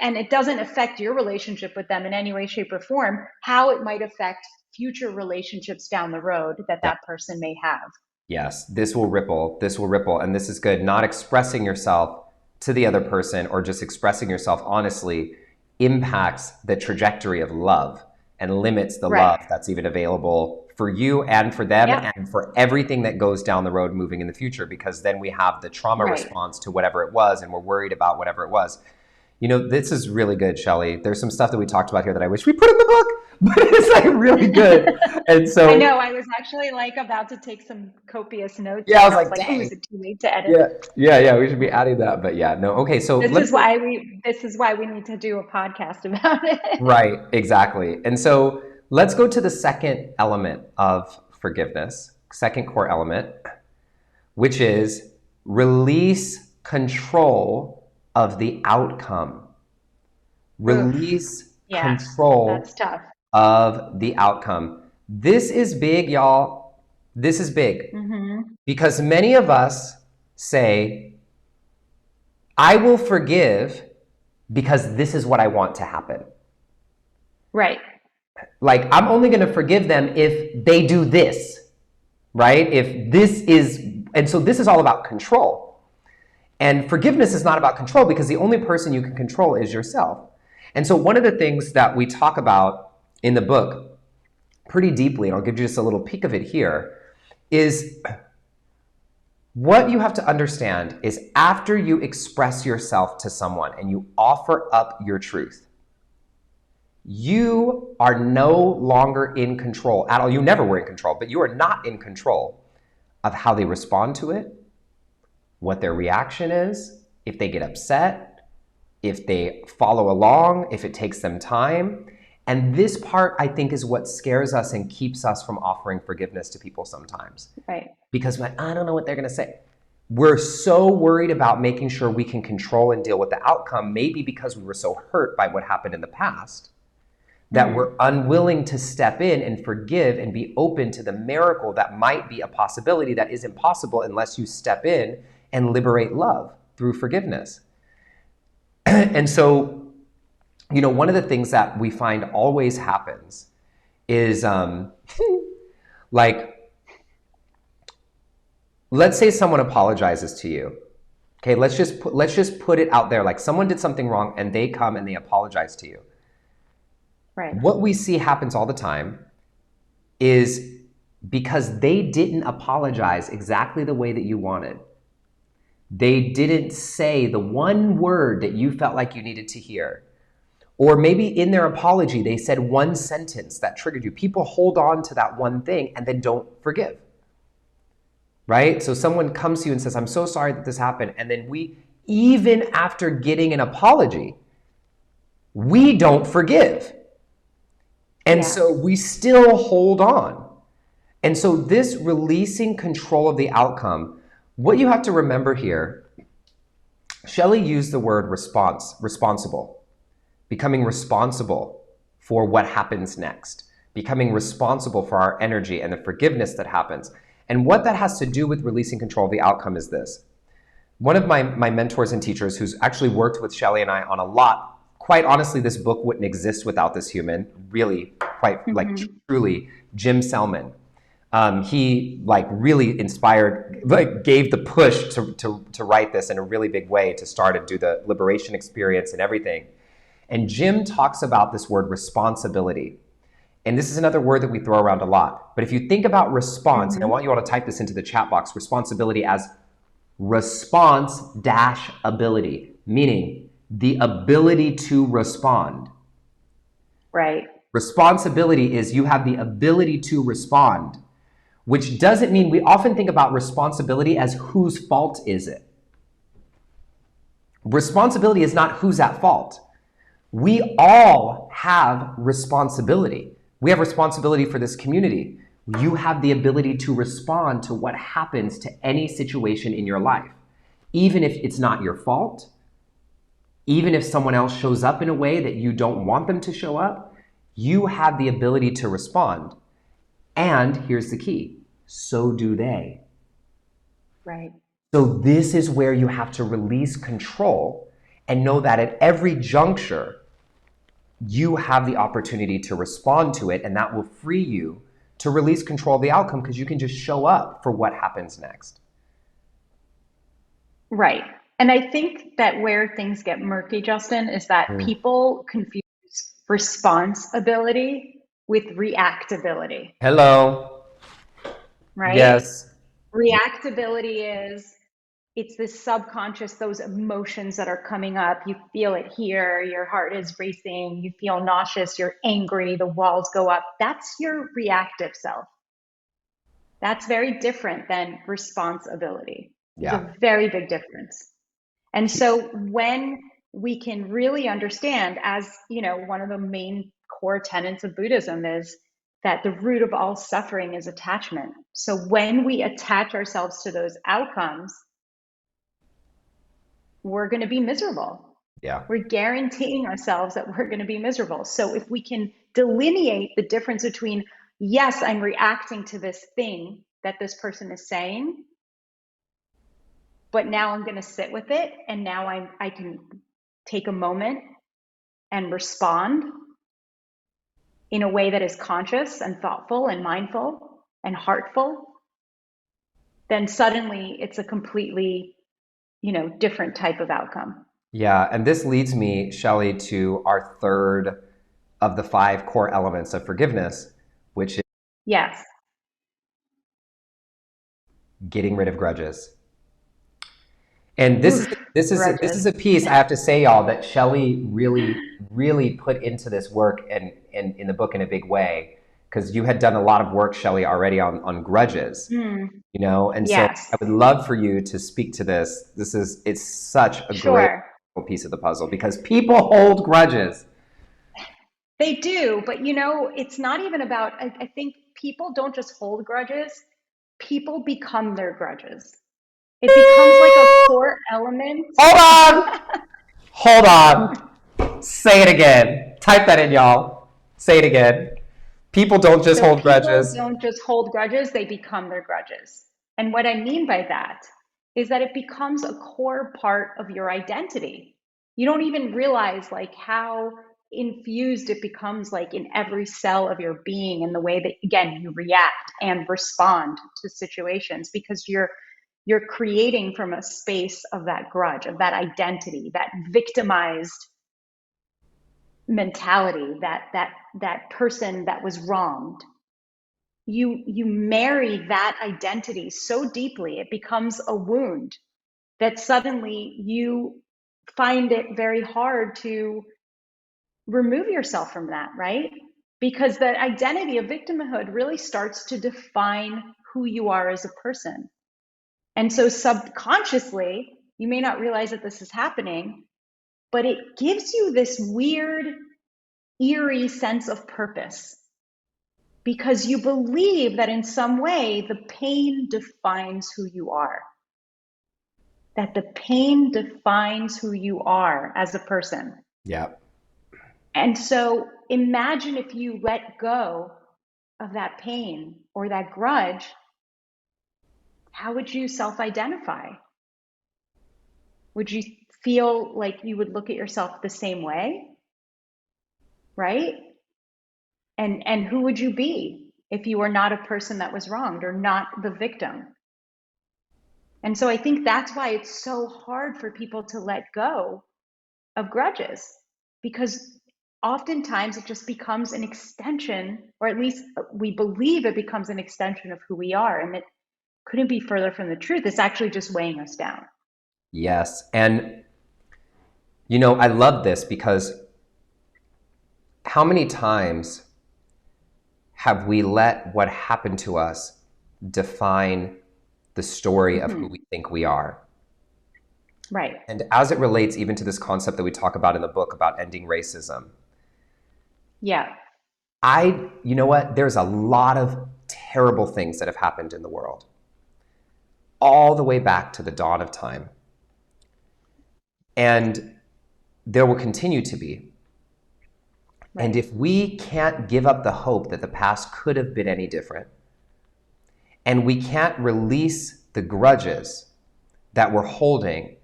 and it doesn't affect your relationship with them in any way, shape, or form, how it might affect future relationships down the road that Yeah. that person may have. Yes. This will ripple. This will ripple. And this is good. Not expressing yourself to the other person or just expressing yourself honestly impacts the trajectory of love and limits the Right. love that's even available for you and for them Yeah. and for everything that goes down the road moving in the future, because then we have the trauma Right. response to whatever it was and we're worried about whatever it was. You know, this is really good, Shelly. There's some stuff that we talked about here that I wish we put in the book, but it's like really good. And so I know, I was actually like about to take some copious notes. yeah, I was And I was like, like, oh, dang. is it too late to edit? Yeah, we should be adding that. But yeah, no, okay. So This let's is why we need to do a podcast about it. right, exactly. And so let's go to the second element of forgiveness, second core element, which is release control of the outcome. Release Yeah, control that's tough. of the outcome. This is big, y'all. This is big because many of us say, I will forgive because this is what I want to happen. Right. Like, I'm only going to forgive them if they do this, right? If this is, and so this is all about control. And forgiveness is not about control because the only person you can control is yourself. And so one of the things that we talk about in the book pretty deeply, and I'll give you just a little peek of it here, is what you have to understand is after you express yourself to someone and you offer up your truth, you are no longer in control at all. You never were in control, but you are not in control of how they respond to it, what their reaction is, if they get upset, if they follow along, if it takes them time. And this part, I think, is what scares us and keeps us from offering forgiveness to people sometimes. Right. Because we're like, I don't know what they're going to say. We're so worried about making sure we can control and deal with the outcome, maybe because we were so hurt by what happened in the past, that we're unwilling to step in and forgive and be open to the miracle that might be a possibility that is impossible unless you step in and liberate love through forgiveness. And so, you know, one of the things that we find always happens is like, let's say someone apologizes to you. Okay, let's just put it out there, like someone did something wrong and they come and they apologize to you. Right. What we see happens all the time is because they didn't apologize exactly the way that you wanted. They didn't say the one word that you felt like you needed to hear. Or maybe in their apology, they said one sentence that triggered you. People hold on to that one thing and then don't forgive. Right? So someone comes to you and says, I'm so sorry that this happened. And then we, even after getting an apology, we don't forgive. And so we still hold on. And so this releasing control of the outcome, what you have to remember here, Shelly used the word responsible, becoming responsible for what happens next, becoming responsible for our energy and the forgiveness that happens. And what that has to do with releasing control of the outcome is this. One of my mentors and teachers who's actually worked with Shelly and I on a lot, quite honestly, this book wouldn't exist without this human, really, quite like truly, Jim Selman. He like really inspired, like gave the push to write this in a really big way to start and do the liberation experience and everything. And Jim talks about this word responsibility. And this is another word that we throw around a lot. But if you think about response, and I want you all to type this into the chat box, responsibility as response dash ability, meaning the ability to respond. Right. Responsibility is you have the ability to respond, which doesn't mean, we often think about responsibility as whose fault is it. Responsibility is not who's at fault. We all have responsibility. We have responsibility for this community. You have the ability to respond to what happens to any situation in your life, even if it's not your fault, even if someone else shows up in a way that you don't want them to show up, you have the ability to respond. And here's the key, so do they. Right. So this is where you have to release control and know that at every juncture, you have the opportunity to respond to it, and that will free you to release control of the outcome because you can just show up for what happens next. Right. And I think that where things get murky, Justin, is that people confuse responsibility with reactability. Hello. Right? Yes. Reactability is, it's this subconscious, those emotions that are coming up. You feel it here, your heart is racing, you feel nauseous, you're angry, the walls go up. That's your reactive self. That's very different than responsibility. Yeah. It's a very big difference. And so when we can really understand, as you know, one of the main core tenets of Buddhism is that the root of all suffering is attachment. So when we attach ourselves to those outcomes, we're going to be miserable. Yeah. We're guaranteeing ourselves that we're going to be miserable. So if we can delineate the difference between, yes, I'm reacting to this thing that this person is saying, but now I'm going to sit with it, and now I can take a moment and respond in a way that is conscious and thoughtful and mindful and heartful, then suddenly it's a completely, different type of outcome. Yeah, and this leads me, Shelly, to our third of the 5 core elements of forgiveness, which is Yes. getting rid of grudges. And Oof, this is grudges. a piece I Yeah. have to say, y'all, that Shelley really put into this work and in the book in a big way, because you had done a lot of work, Shelley, already on grudges, Mm, you know, and so yes, I would love for you to speak to this. It's such a great sure. piece of the puzzle because people hold grudges. They do, but it's not even about, I think people don't just hold grudges, people become their grudges. It becomes like a core element. Hold on, hold on. Say it again. Type that in, y'all. Say it again. People don't just So hold people grudges. don't just hold grudges, they become their grudges. And what I mean by that is that it becomes a core part of your identity. You don't even realize like how infused it becomes like in every cell of your being and the way that again you react and respond to situations because you're creating from a space of that grudge, of that identity, that victimized mentality, that person that was wronged. You marry that identity so deeply it becomes a wound that suddenly you find it very hard to remove yourself from that, right? Because the identity of victimhood really starts to define who you are as a person. And so subconsciously, you may not realize that this is happening, but it gives you this weird, eerie sense of purpose because you believe that in some way the pain defines who you are, that the pain defines who you are as a person. Yeah. And so imagine if you let go of that pain or that grudge, how would you self identify? Would you feel like you would look at yourself the same way? Right? And who would you be if you were not a person that was wronged or not the victim? And so I think that's why it's so hard for people to let go of grudges because oftentimes it just becomes an extension, or at least we believe it becomes an extension of who we are. And it couldn't be further from the truth. It's actually just weighing us down. Yes. And, you know, I love this because how many times have we let what happened to us define the story of who Mm-hmm. we think we are? Right. And as it relates even to this concept that we talk about in the book about ending racism, Yeah. you know what? There's a lot of terrible things that have happened in the world, all the way back to the dawn of time. And there will continue to be. And Right. if we can't give up the hope that the past could have been any different, and we can't release the grudges that we're holding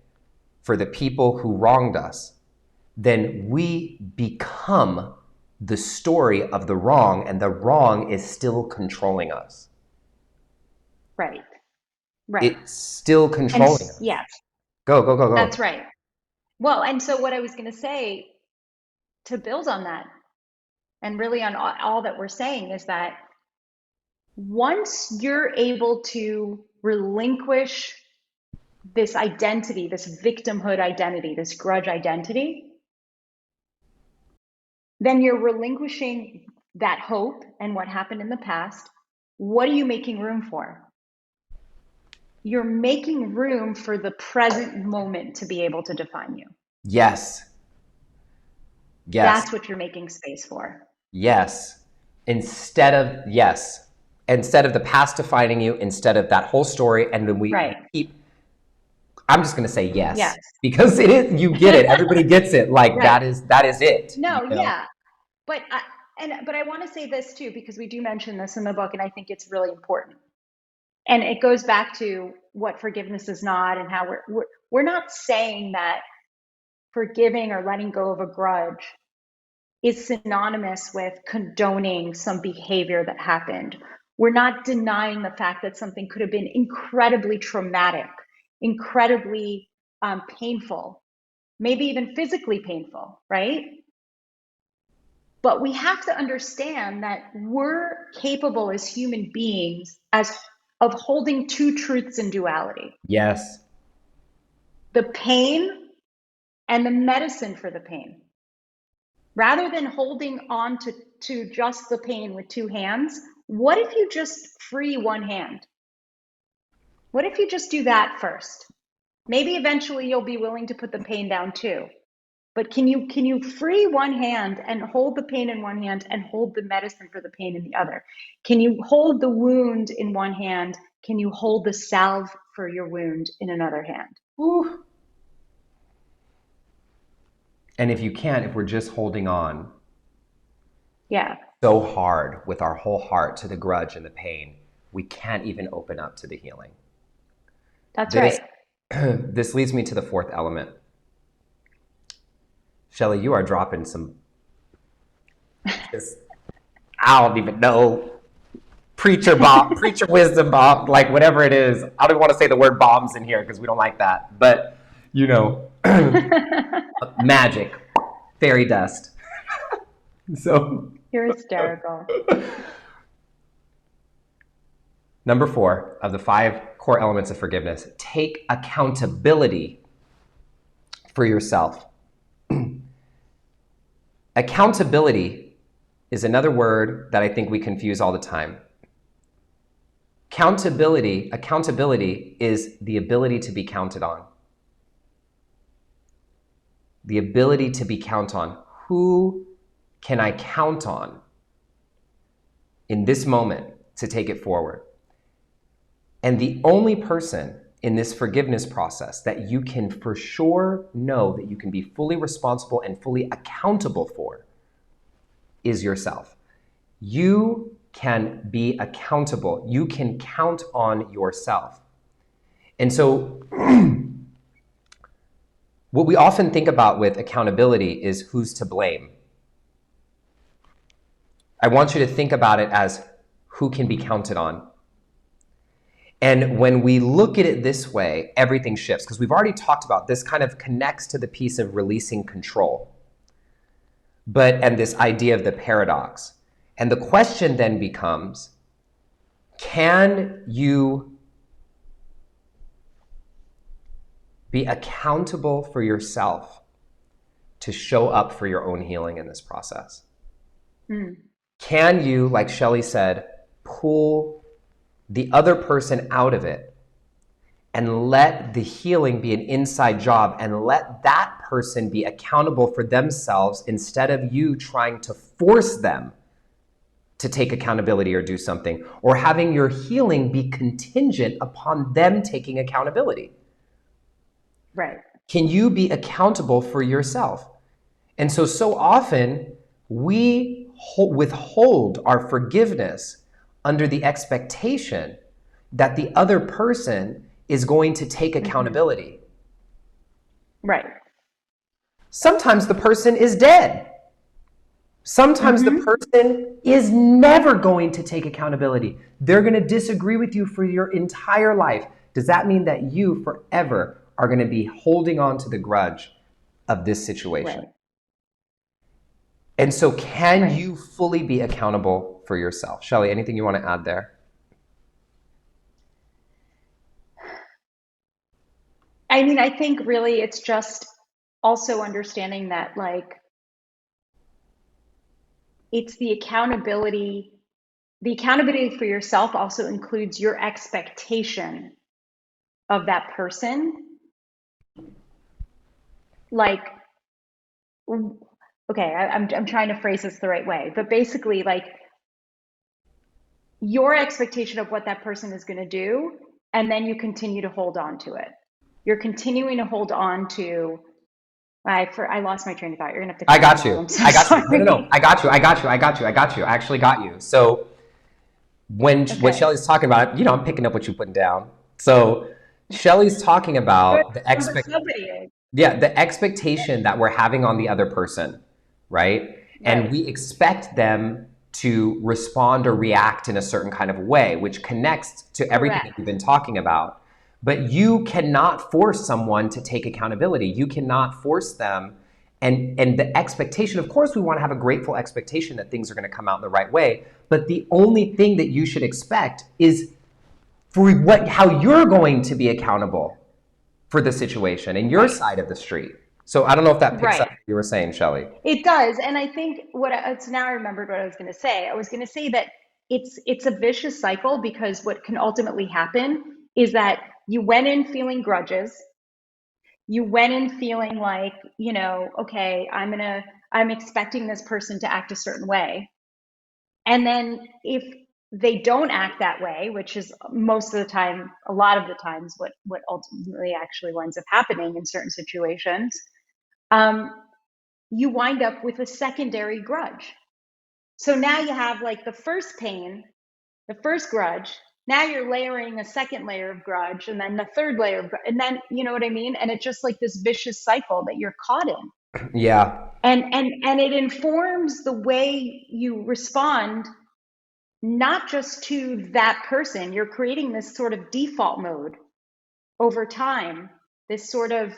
for the people who wronged us, then we become the story of the wrong, and the wrong is still controlling us. Right. Right. It's still And controlling us. yes, Go, go, go, that's go. right. Well, and so what I was going to say to build on that and really on all that we're saying is that once you're able to relinquish this identity, this victimhood identity, this grudge identity, then you're relinquishing that hope and what happened in the past. What are you making room for? You're making room for the present moment to be able to define you. Yes, yes, That's what you're making space for. yes. Instead of the past defining you, instead of that whole story, and then we Right. keep. I'm just going to say Yes. yes because it is. You get it. Everybody gets it. Like Right. that is it. You No, know. yeah. But I want to say this too because we do mention this in the book and I think it's really important. And it goes back to what forgiveness is not and how we're not saying that forgiving or letting go of a grudge is synonymous with condoning some behavior that happened. We're not denying the fact that something could have been incredibly traumatic, incredibly painful, maybe even physically painful, right? But we have to understand that we're capable as human beings of holding two truths in duality. Yes. the pain and the medicine for the pain. Rather than holding on to just the pain with two hands, what if you just free one hand? What if you just do that first? Maybe eventually you'll be willing to put the pain down too. But can you free one hand and hold the pain in one hand and hold the medicine for the pain in the other? Can you hold the wound in one hand? Can you hold the salve for your wound in another hand? Ooh. And if you can't, if we're just holding on Yeah, so hard with our whole heart to the grudge and the pain, we can't even open up to the healing. that's This, right. this leads me to the fourth element. Shelly, you are dropping some, I don't even know, preacher bomb, preacher wisdom bomb, like whatever it is. I don't want to say the word bombs in here because we don't like that. But, you know, magic, fairy dust. So You're hysterical. number 4 of the 5 core elements of forgiveness, take accountability for yourself. Accountability is another word that I think we confuse all the time. Accountability is the ability to be counted on. The ability to be counted on. Who can I count on in this moment to take it forward? And the only person in this forgiveness process that you can for sure know that you can be fully responsible and fully accountable for is yourself. You can be accountable. You can count on yourself. And so what we often think about with accountability is who's to blame. I want you to think about it as who can be counted on. And when we look at it this way, everything shifts, because we've already talked about this kind of connects to the piece of releasing control. And this idea of the paradox. And the question then becomes, can you be accountable for yourself to show up for your own healing in this process? Can you, like Shelly said, pull the other person out of it and let the healing be an inside job and let that person be accountable for themselves instead of you trying to force them to take accountability or do something, or having your healing be contingent upon them taking accountability? Right. Can you be accountable for yourself? And so often we withhold our forgiveness under the expectation that the other person is going to take accountability. Right. Sometimes the person is dead. Sometimes the person is never going to take accountability. They're going to disagree with you for your entire life. Does that mean that you forever are going to be holding on to the grudge of this situation? Right. And so can you fully be accountable for yourself? Shelly, anything you want to add there? I mean, I think really it's just also understanding that, like, it's the accountability. The accountability for yourself also includes your expectation of that person. Like, okay, I'm trying to phrase this the right way, but basically, like, your expectation of what that person is going to do, and then you continue to hold on to it. You're continuing to hold on to. I lost my train of thought. You're gonna have to. I got you. I'm so I got sorry. you. No. I got you. I actually got you. So what Shelly's talking about, I'm picking up what you're putting down. So Shelly's talking about the expectation that we're having on the other person, right? And we expect them to respond or react in a certain kind of way, which connects to everything that we've been talking about. But you cannot force someone to take accountability. You cannot force them. And the expectation, of course, we want to have a grateful expectation that things are going to come out in the right way. But the only thing that you should expect is for how you're going to be accountable for the situation and your Right. side of the street. So I don't know if that picks up Right. what you were saying, Shelly. It does, and I think it's now I remembered what I was going to say. I was going to say that it's a vicious cycle because what can ultimately happen is that you went in feeling grudges, you went in feeling like, okay, I'm expecting this person to act a certain way, and then if they don't act that way, which is most of the time, a lot of the times, what ultimately actually winds up happening in certain situations. You wind up with a secondary grudge. So now you have like the first pain, the first grudge. Now you're layering a second layer of grudge, and then the third layer of grudge, and then you know what I mean? And it's just like this vicious cycle that you're caught in. Yeah. And it informs the way you respond, not just to that person. You're creating this sort of default mode over time, this sort of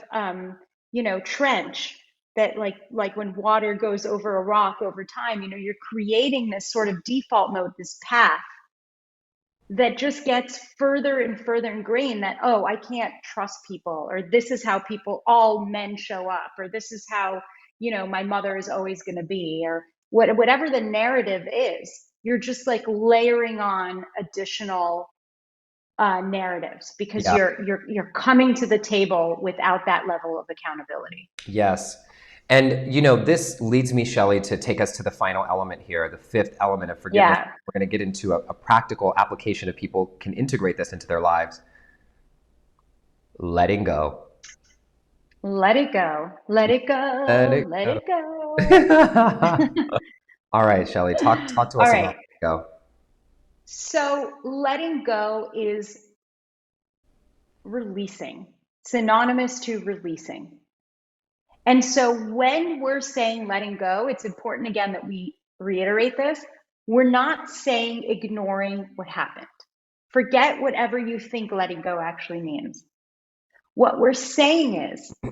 trench that like when water goes over a rock over time, you're creating this sort of default mode, this path that just gets further and further ingrained that, oh, I can't trust people, or this is how people, all men show up, or this is how my mother is always going to be, or whatever the narrative is. You're just like layering on additional narratives because Yeah. you're coming to the table without that level of accountability. Yes. And this leads me, Shelly, to take us to the final element here, the fifth element of forgiveness. Yeah. We're going to get into a practical application of people can integrate this into their lives. Letting go. Let it go. Let it go. Let it Let go. it go. All right, Shelly, talk to All us right. about letting go. So letting go is releasing, synonymous to releasing. And so when we're saying letting go, it's important again that we reiterate this. We're not saying ignoring what happened. Forget whatever you think letting go actually means. What we're saying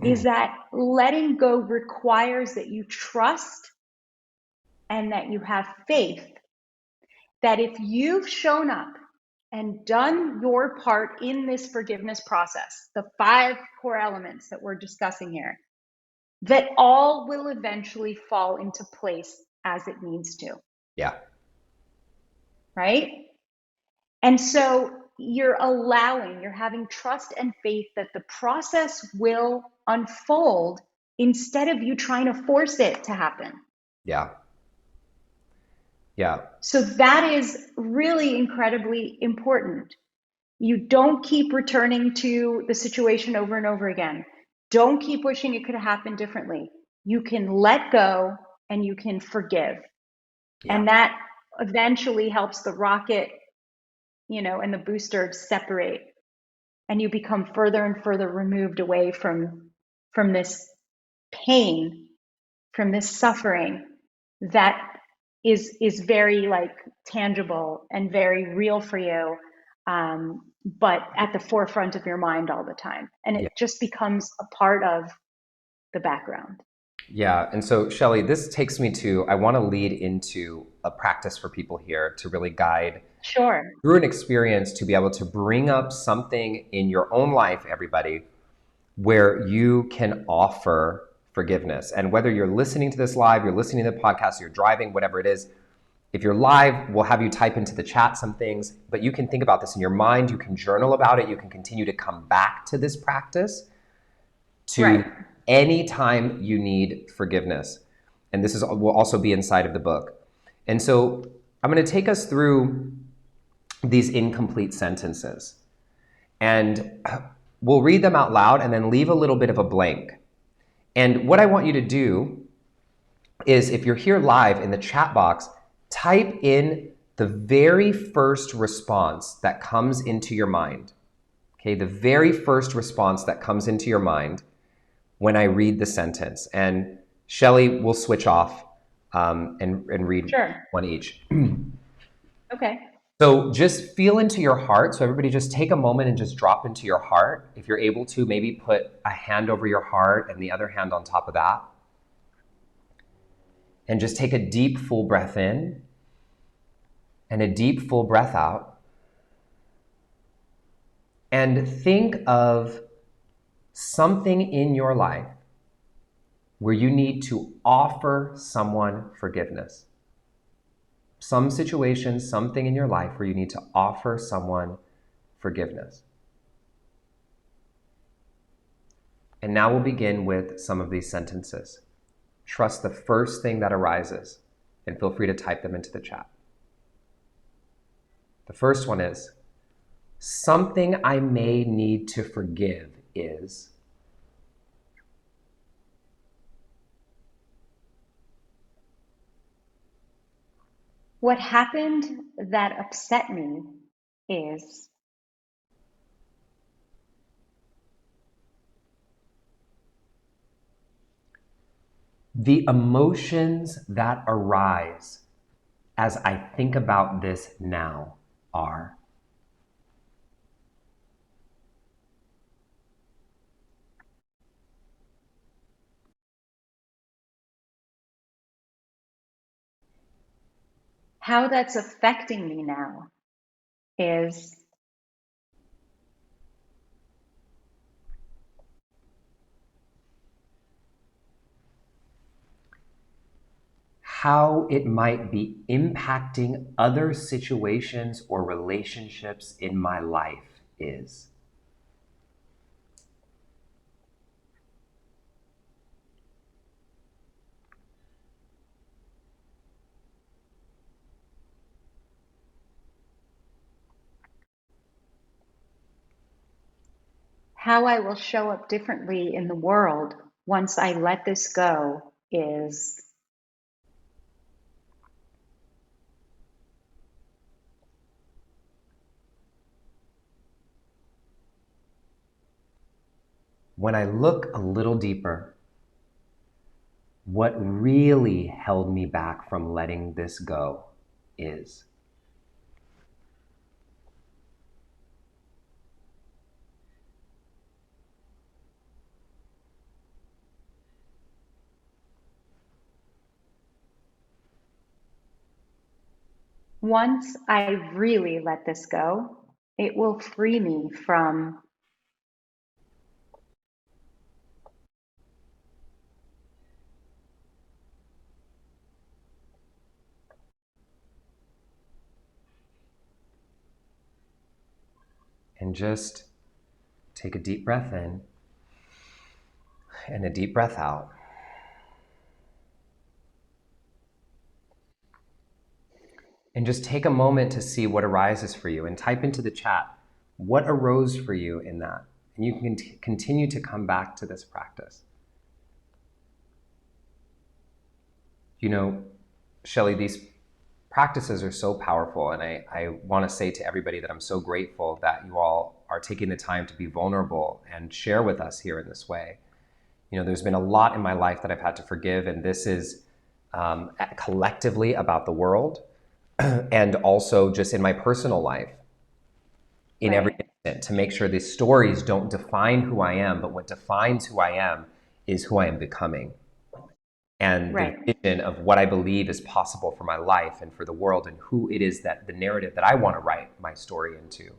is that letting go requires that you trust and that you have faith that if you've shown up and done your part in this forgiveness process, the 5 core elements that we're discussing here, that all will eventually fall into place as it needs to. Yeah. Right? And so you're having trust and faith that the process will unfold instead of you trying to force it to happen. Yeah. Yeah. So that is really incredibly important. You don't keep returning to the situation over and over again. Don't keep wishing it could have happened differently. You can let go and you can forgive. Yeah. And that eventually helps the rocket, and the booster separate. And you become further and further removed away from this pain, from this suffering that is very like tangible and very real for you, but at the forefront of your mind all the time, and it just becomes a part of the background. Yeah. And so, Shelly, this takes me to, I want to lead into a practice for people here to really guide Sure. through an experience to be able to bring up something in your own life, everybody, where you can offer forgiveness. And whether you're listening to this live, you're listening to the podcast, you're driving, whatever it is, if you're live, we'll have you type into the chat some things, but you can think about this in your mind, you can journal about it, you can continue to come back to this practice to Right. any time you need forgiveness. And this will also be inside of the book. And so I'm going to take us through these incomplete sentences. And we'll read them out loud and then leave a little bit of a blank. And what I want you to do is, if you're here live in the chat box, type in the very first response that comes into your mind. Okay, the very first response that comes into your mind when I read the sentence. And Shelly will switch off and read Sure. one each. Okay. So just feel into your heart. So everybody just take a moment and just drop into your heart. If you're able to, maybe put a hand over your heart and the other hand on top of that. And just take a deep, full breath in and a deep, full breath out. And think of something in your life where you need to offer someone forgiveness. Some situation, something in your life where you need to offer someone forgiveness. And now we'll begin with some of these sentences. Trust the first thing that arises, and feel free to type them into the chat. The first one is, something I may need to forgive is... What happened that upset me is... The emotions that arise as I think about this now are... How that's affecting me now is... How it might be impacting other situations or relationships in my life is... How I will show up differently in the world once I let this go is... When I look a little deeper, what really held me back from letting this go is... Once I really let this go, it will free me from... And just take a deep breath in and a deep breath out. And just take a moment to see what arises for you and type into the chat what arose for you in that. And you can continue to come back to this practice. You know, Shelly, these practices are so powerful, and I want to say to everybody that I'm so grateful that you all are taking the time to be vulnerable and share with us here in this way. You know, there's been a lot in my life that I've had to forgive, and this is collectively about the world and also just in my personal life, in every instant, to make sure these stories don't define who I am, but what defines who I am is who I am becoming. And the vision of what I believe is possible for my life and for the world, and who it is that the narrative that I want to write my story into.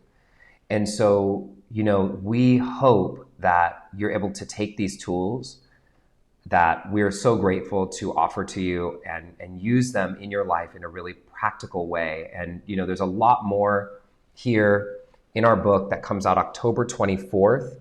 And so, you know, we hope that you're able to take these tools that we're so grateful to offer to you and use them in your life in a really practical way. And, you know, there's a lot more here in our book that comes out October 24th.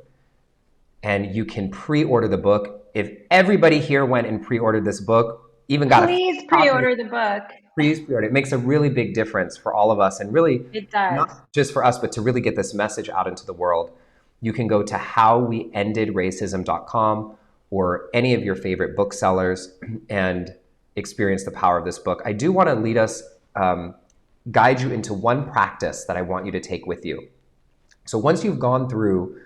And you can pre-order the book. If everybody here went and pre-ordered this book, even got Please pre-order the book. Please pre-order. It makes a really big difference for all of us, and really It does. not just for us, but to really get this message out into the world. You can go to howweendedracism.com or any of your favorite booksellers and experience the power of this book. I do want to lead us, guide you into one practice that I want you to take with you. So once you've gone through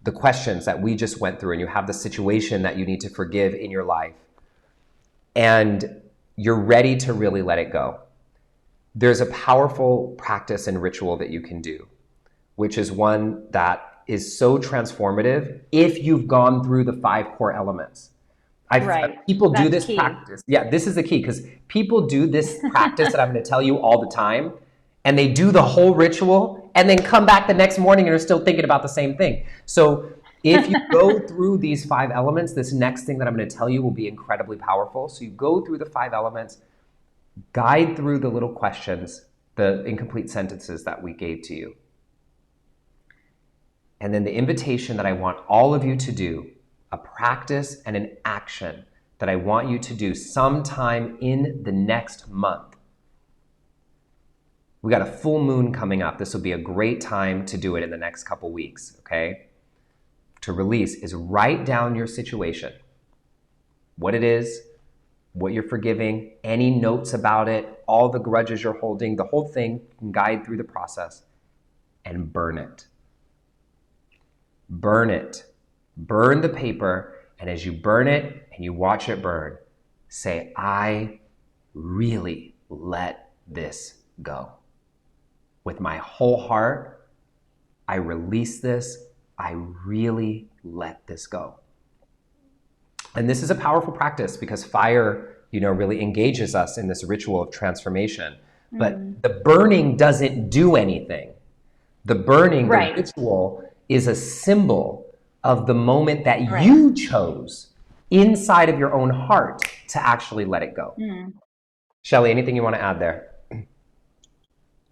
the questions that we just went through, and you have the situation that you need to forgive in your life, and you're ready to really let it go, there's a powerful practice and ritual that you can do, which is one that is so transformative if you've gone through the 5 core elements. People do this practice. Yeah, this is the key, because people do this practice that I'm going to tell you all the time, and they do the whole ritual and then come back the next morning and are still thinking about the same thing. So If you go through these 5 elements, this next thing that I'm going to tell you will be incredibly powerful. So you go through the 5 elements, guide through the little questions, the incomplete sentences that we gave to you. And then the invitation that I want all of you to do, a practice and an action that I want you to do sometime in the next month. We got a full moon coming up. This will be a great time to do it in the next couple weeks, okay? To release is write down your situation, what it is, what you're forgiving, any notes about it, all the grudges you're holding, the whole thing, guide through the process, and burn it. Burn it. Burn the paper, and as you burn it and you watch it burn, say, I really let this go. With my whole heart, I release this. I really let this go. And this is a powerful practice because fire, really engages us in this ritual of transformation. But the burning doesn't do anything. The burning, Right. the ritual, is a symbol of the moment that Right. you chose inside of your own heart to actually let it go. Shelly, anything you want to add there?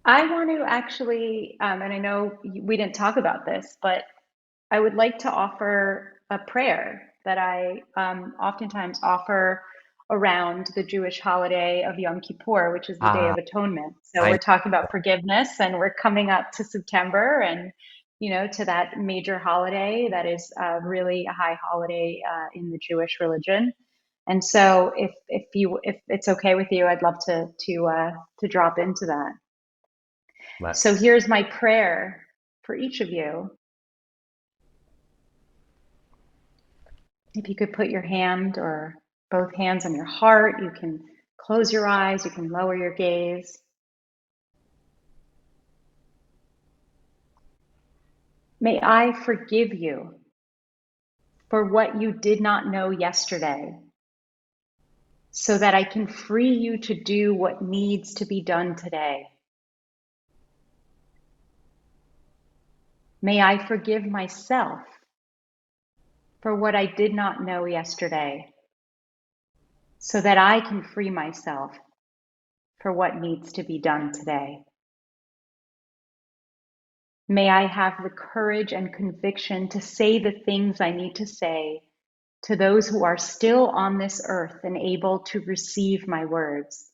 I want to actually, and I know we didn't talk about this, but I would like to offer a prayer that I oftentimes offer around the Jewish holiday of Yom Kippur, which is the Day of Atonement. So I we're talking about forgiveness, and we're coming up to September, and to that major holiday that is really a high holiday in the Jewish religion. And so, if it's okay with you, I'd love to drop into that. So here's my prayer for each of you. If you could put your hand or both hands on your heart, you can close your eyes, you can lower your gaze. May I forgive you for what you did not know yesterday, so that I can free you to do what needs to be done today. May I forgive myself for what I did not know yesterday, so that I can free myself for what needs to be done today. May I have the courage and conviction to say the things I need to say to those who are still on this earth and able to receive my words.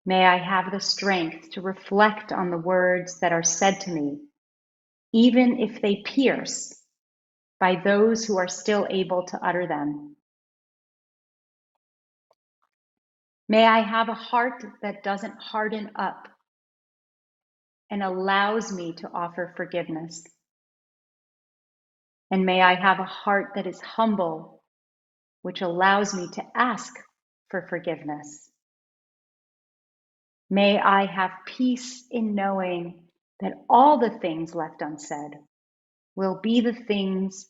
May I have the strength to reflect on the words that are said to me, even if they pierce, by those who are still able to utter them. May I have a heart that doesn't harden up and allows me to offer forgiveness. And may I have a heart that is humble, which allows me to ask for forgiveness. May I have peace in knowing that all the things left unsaid will be the things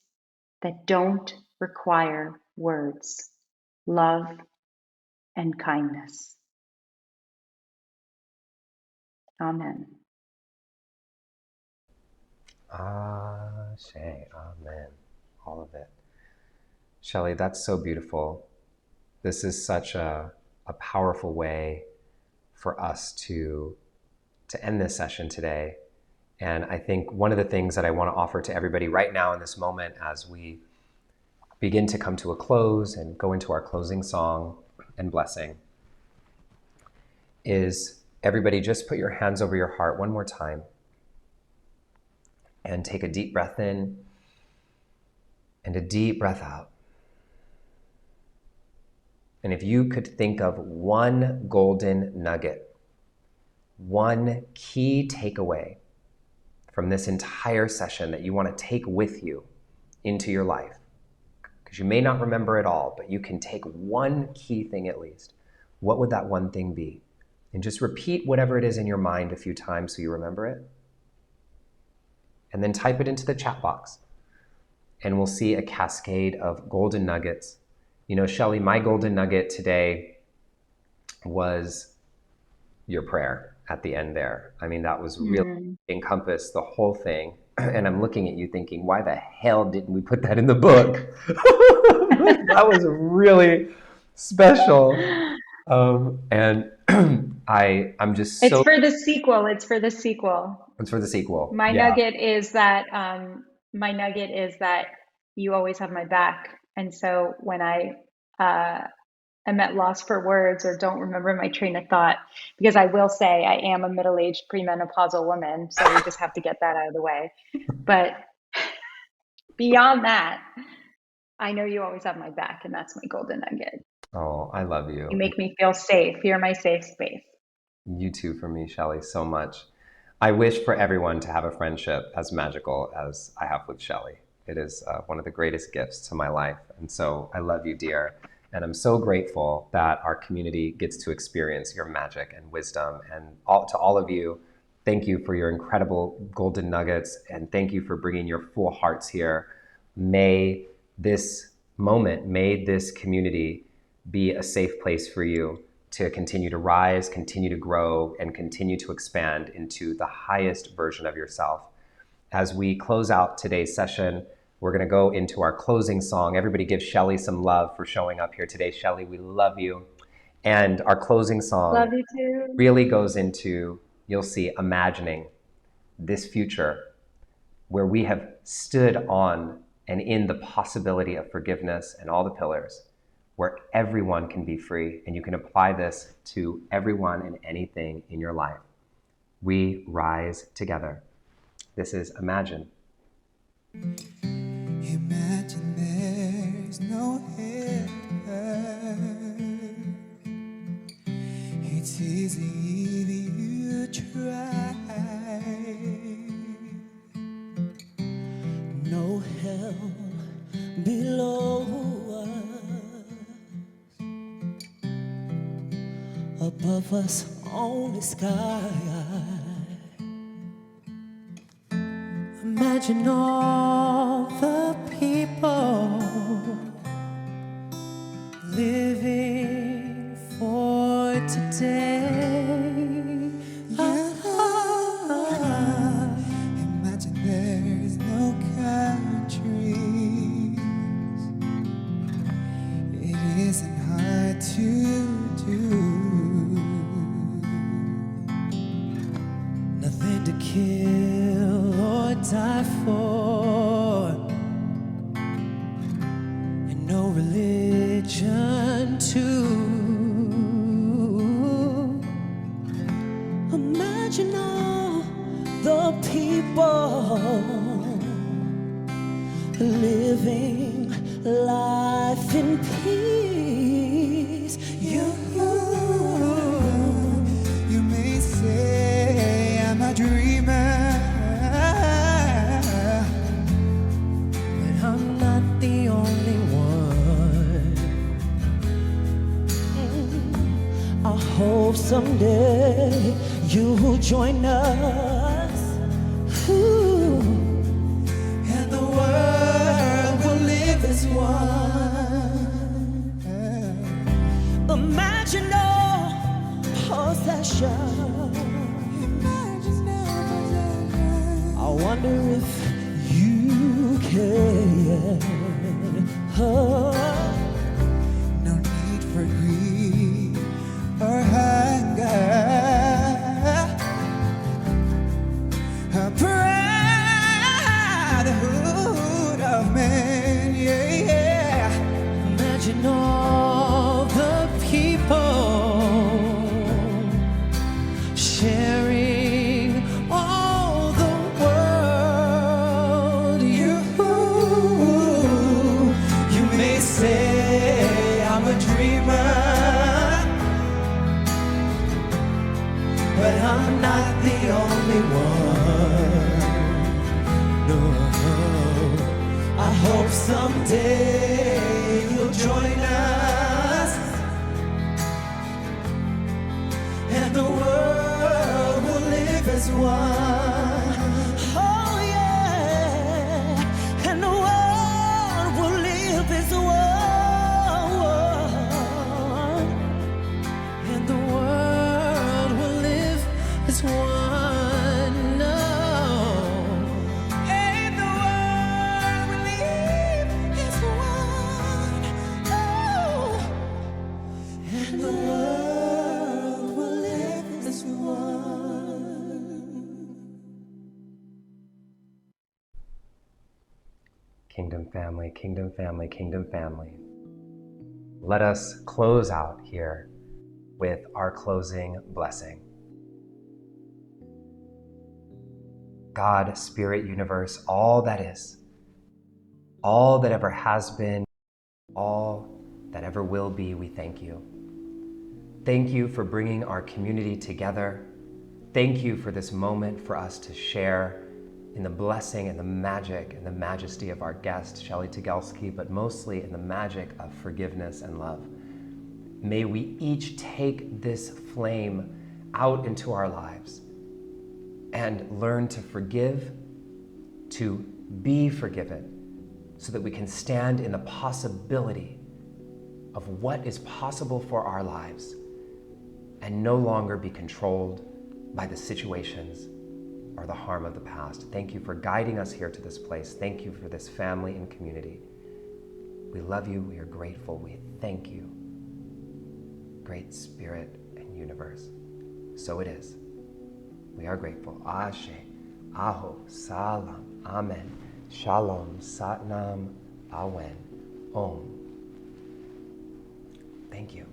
that don't require words, love, and kindness. Amen. Ashe, amen. All of it. Shelly, that's so beautiful. This is such a powerful way for us to end this session today. And I think one of the things that I want to offer to everybody right now in this moment as we begin to come to a close and go into our closing song and blessing is everybody just put your hands over your heart one more time and take a deep breath in and a deep breath out. And if you could think of one golden nugget, one key takeaway from this entire session that you want to take with you into your life, because you may not remember it all, but you can take one key thing at least. What would that one thing be? And just repeat whatever it is in your mind a few times so you remember it. And then type it into the chat box. And we'll see a cascade of golden nuggets. Shelly, my golden nugget today was your prayer at the end there. I mean, that was really encompassed the whole thing. and I'm looking at you thinking, why the hell didn't we put that in the book? That was really special. And I'm just It's so, for the sequel. It's for the sequel. it's for the sequel. My Yeah. nugget is that you always have my back. And so when uh, I'm at loss for words or don't remember my train of thought, because I will say I am a middle-aged premenopausal woman, so we just have to get that out of the way. But beyond that, I know you always have my back, and that's my golden nugget. Oh, I love you. You make me feel safe. You're my safe space. You too for me, Shelly, so much. I wish for everyone to have a friendship as magical as I have with Shelly. It is one of the greatest gifts to my life. And so I love you, dear. And I'm so grateful that our community gets to experience your magic and wisdom. And to all of you, thank you for your incredible golden nuggets. And thank you for bringing your full hearts here. May this moment, may this community be a safe place for you to continue to rise, continue to grow, and continue to expand into the highest version of yourself. As we close out today's session, we're going to go into our closing song. Everybody give Shelly some love for showing up here today. Shelly, we love you. And our closing song Love you too. really goes into, you'll see, imagining this future where we have stood on and in the possibility of forgiveness and all the pillars, where everyone can be free, and you can apply this to everyone and anything in your life. We rise together. This is Imagine. Imagine there's no heaven. It's easy if you try. No hell below us, above us only sky. Imagine all the people living for today. Imagine there's no countries. It isn't hard to do. Nothing to kill or die for, and no religion too. Imagine all the people living life in peace. You may say I'm a dreamer, but I'm not the only one. I hope someday you'll join us, ooh, and the world will live as one. Imagine all possession. I wonder if you can. Oh, no need for greed or hunger. A brotherhood of men, yeah. Imagine all the people sharing all the world. You may say I'm a dreamer, but I'm not the only one. No, I hope someday you'll join us, and the world will live as one. Oh yeah, and the world will live as one, and the world will live as one. No. Kingdom family, kingdom family, kingdom family. Let us close out here with our closing blessing. God, Spirit, Universe, all that is, all that ever has been, all that ever will be, we thank you. Thank you for bringing our community together. Thank you for this moment for us to share in the blessing and the magic and the majesty of our guest, Shelly Tygielski, but mostly in the magic of forgiveness and love. May we each take this flame out into our lives and learn to forgive, to be forgiven, so that we can stand in the possibility of what is possible for our lives and no longer be controlled by the situations or the harm of the past. Thank you for guiding us here to this place. Thank you for this family and community. We love you. We are grateful. We thank you, Great Spirit and Universe. So it is. We are grateful. Ashe, Aho, Salam, Amen, Shalom, Satnam, Awen, Om. Thank you.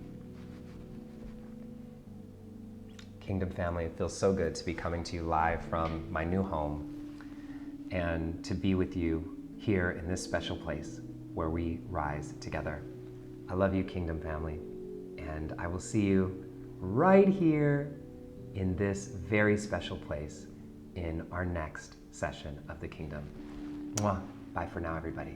Kingdom family, it feels so good to be coming to you live from my new home and to be with you here in this special place where we rise together. I love you, Kingdom family, and I will see you right here in this very special place in our next session of the Kingdom. Mwah. Bye for now, everybody.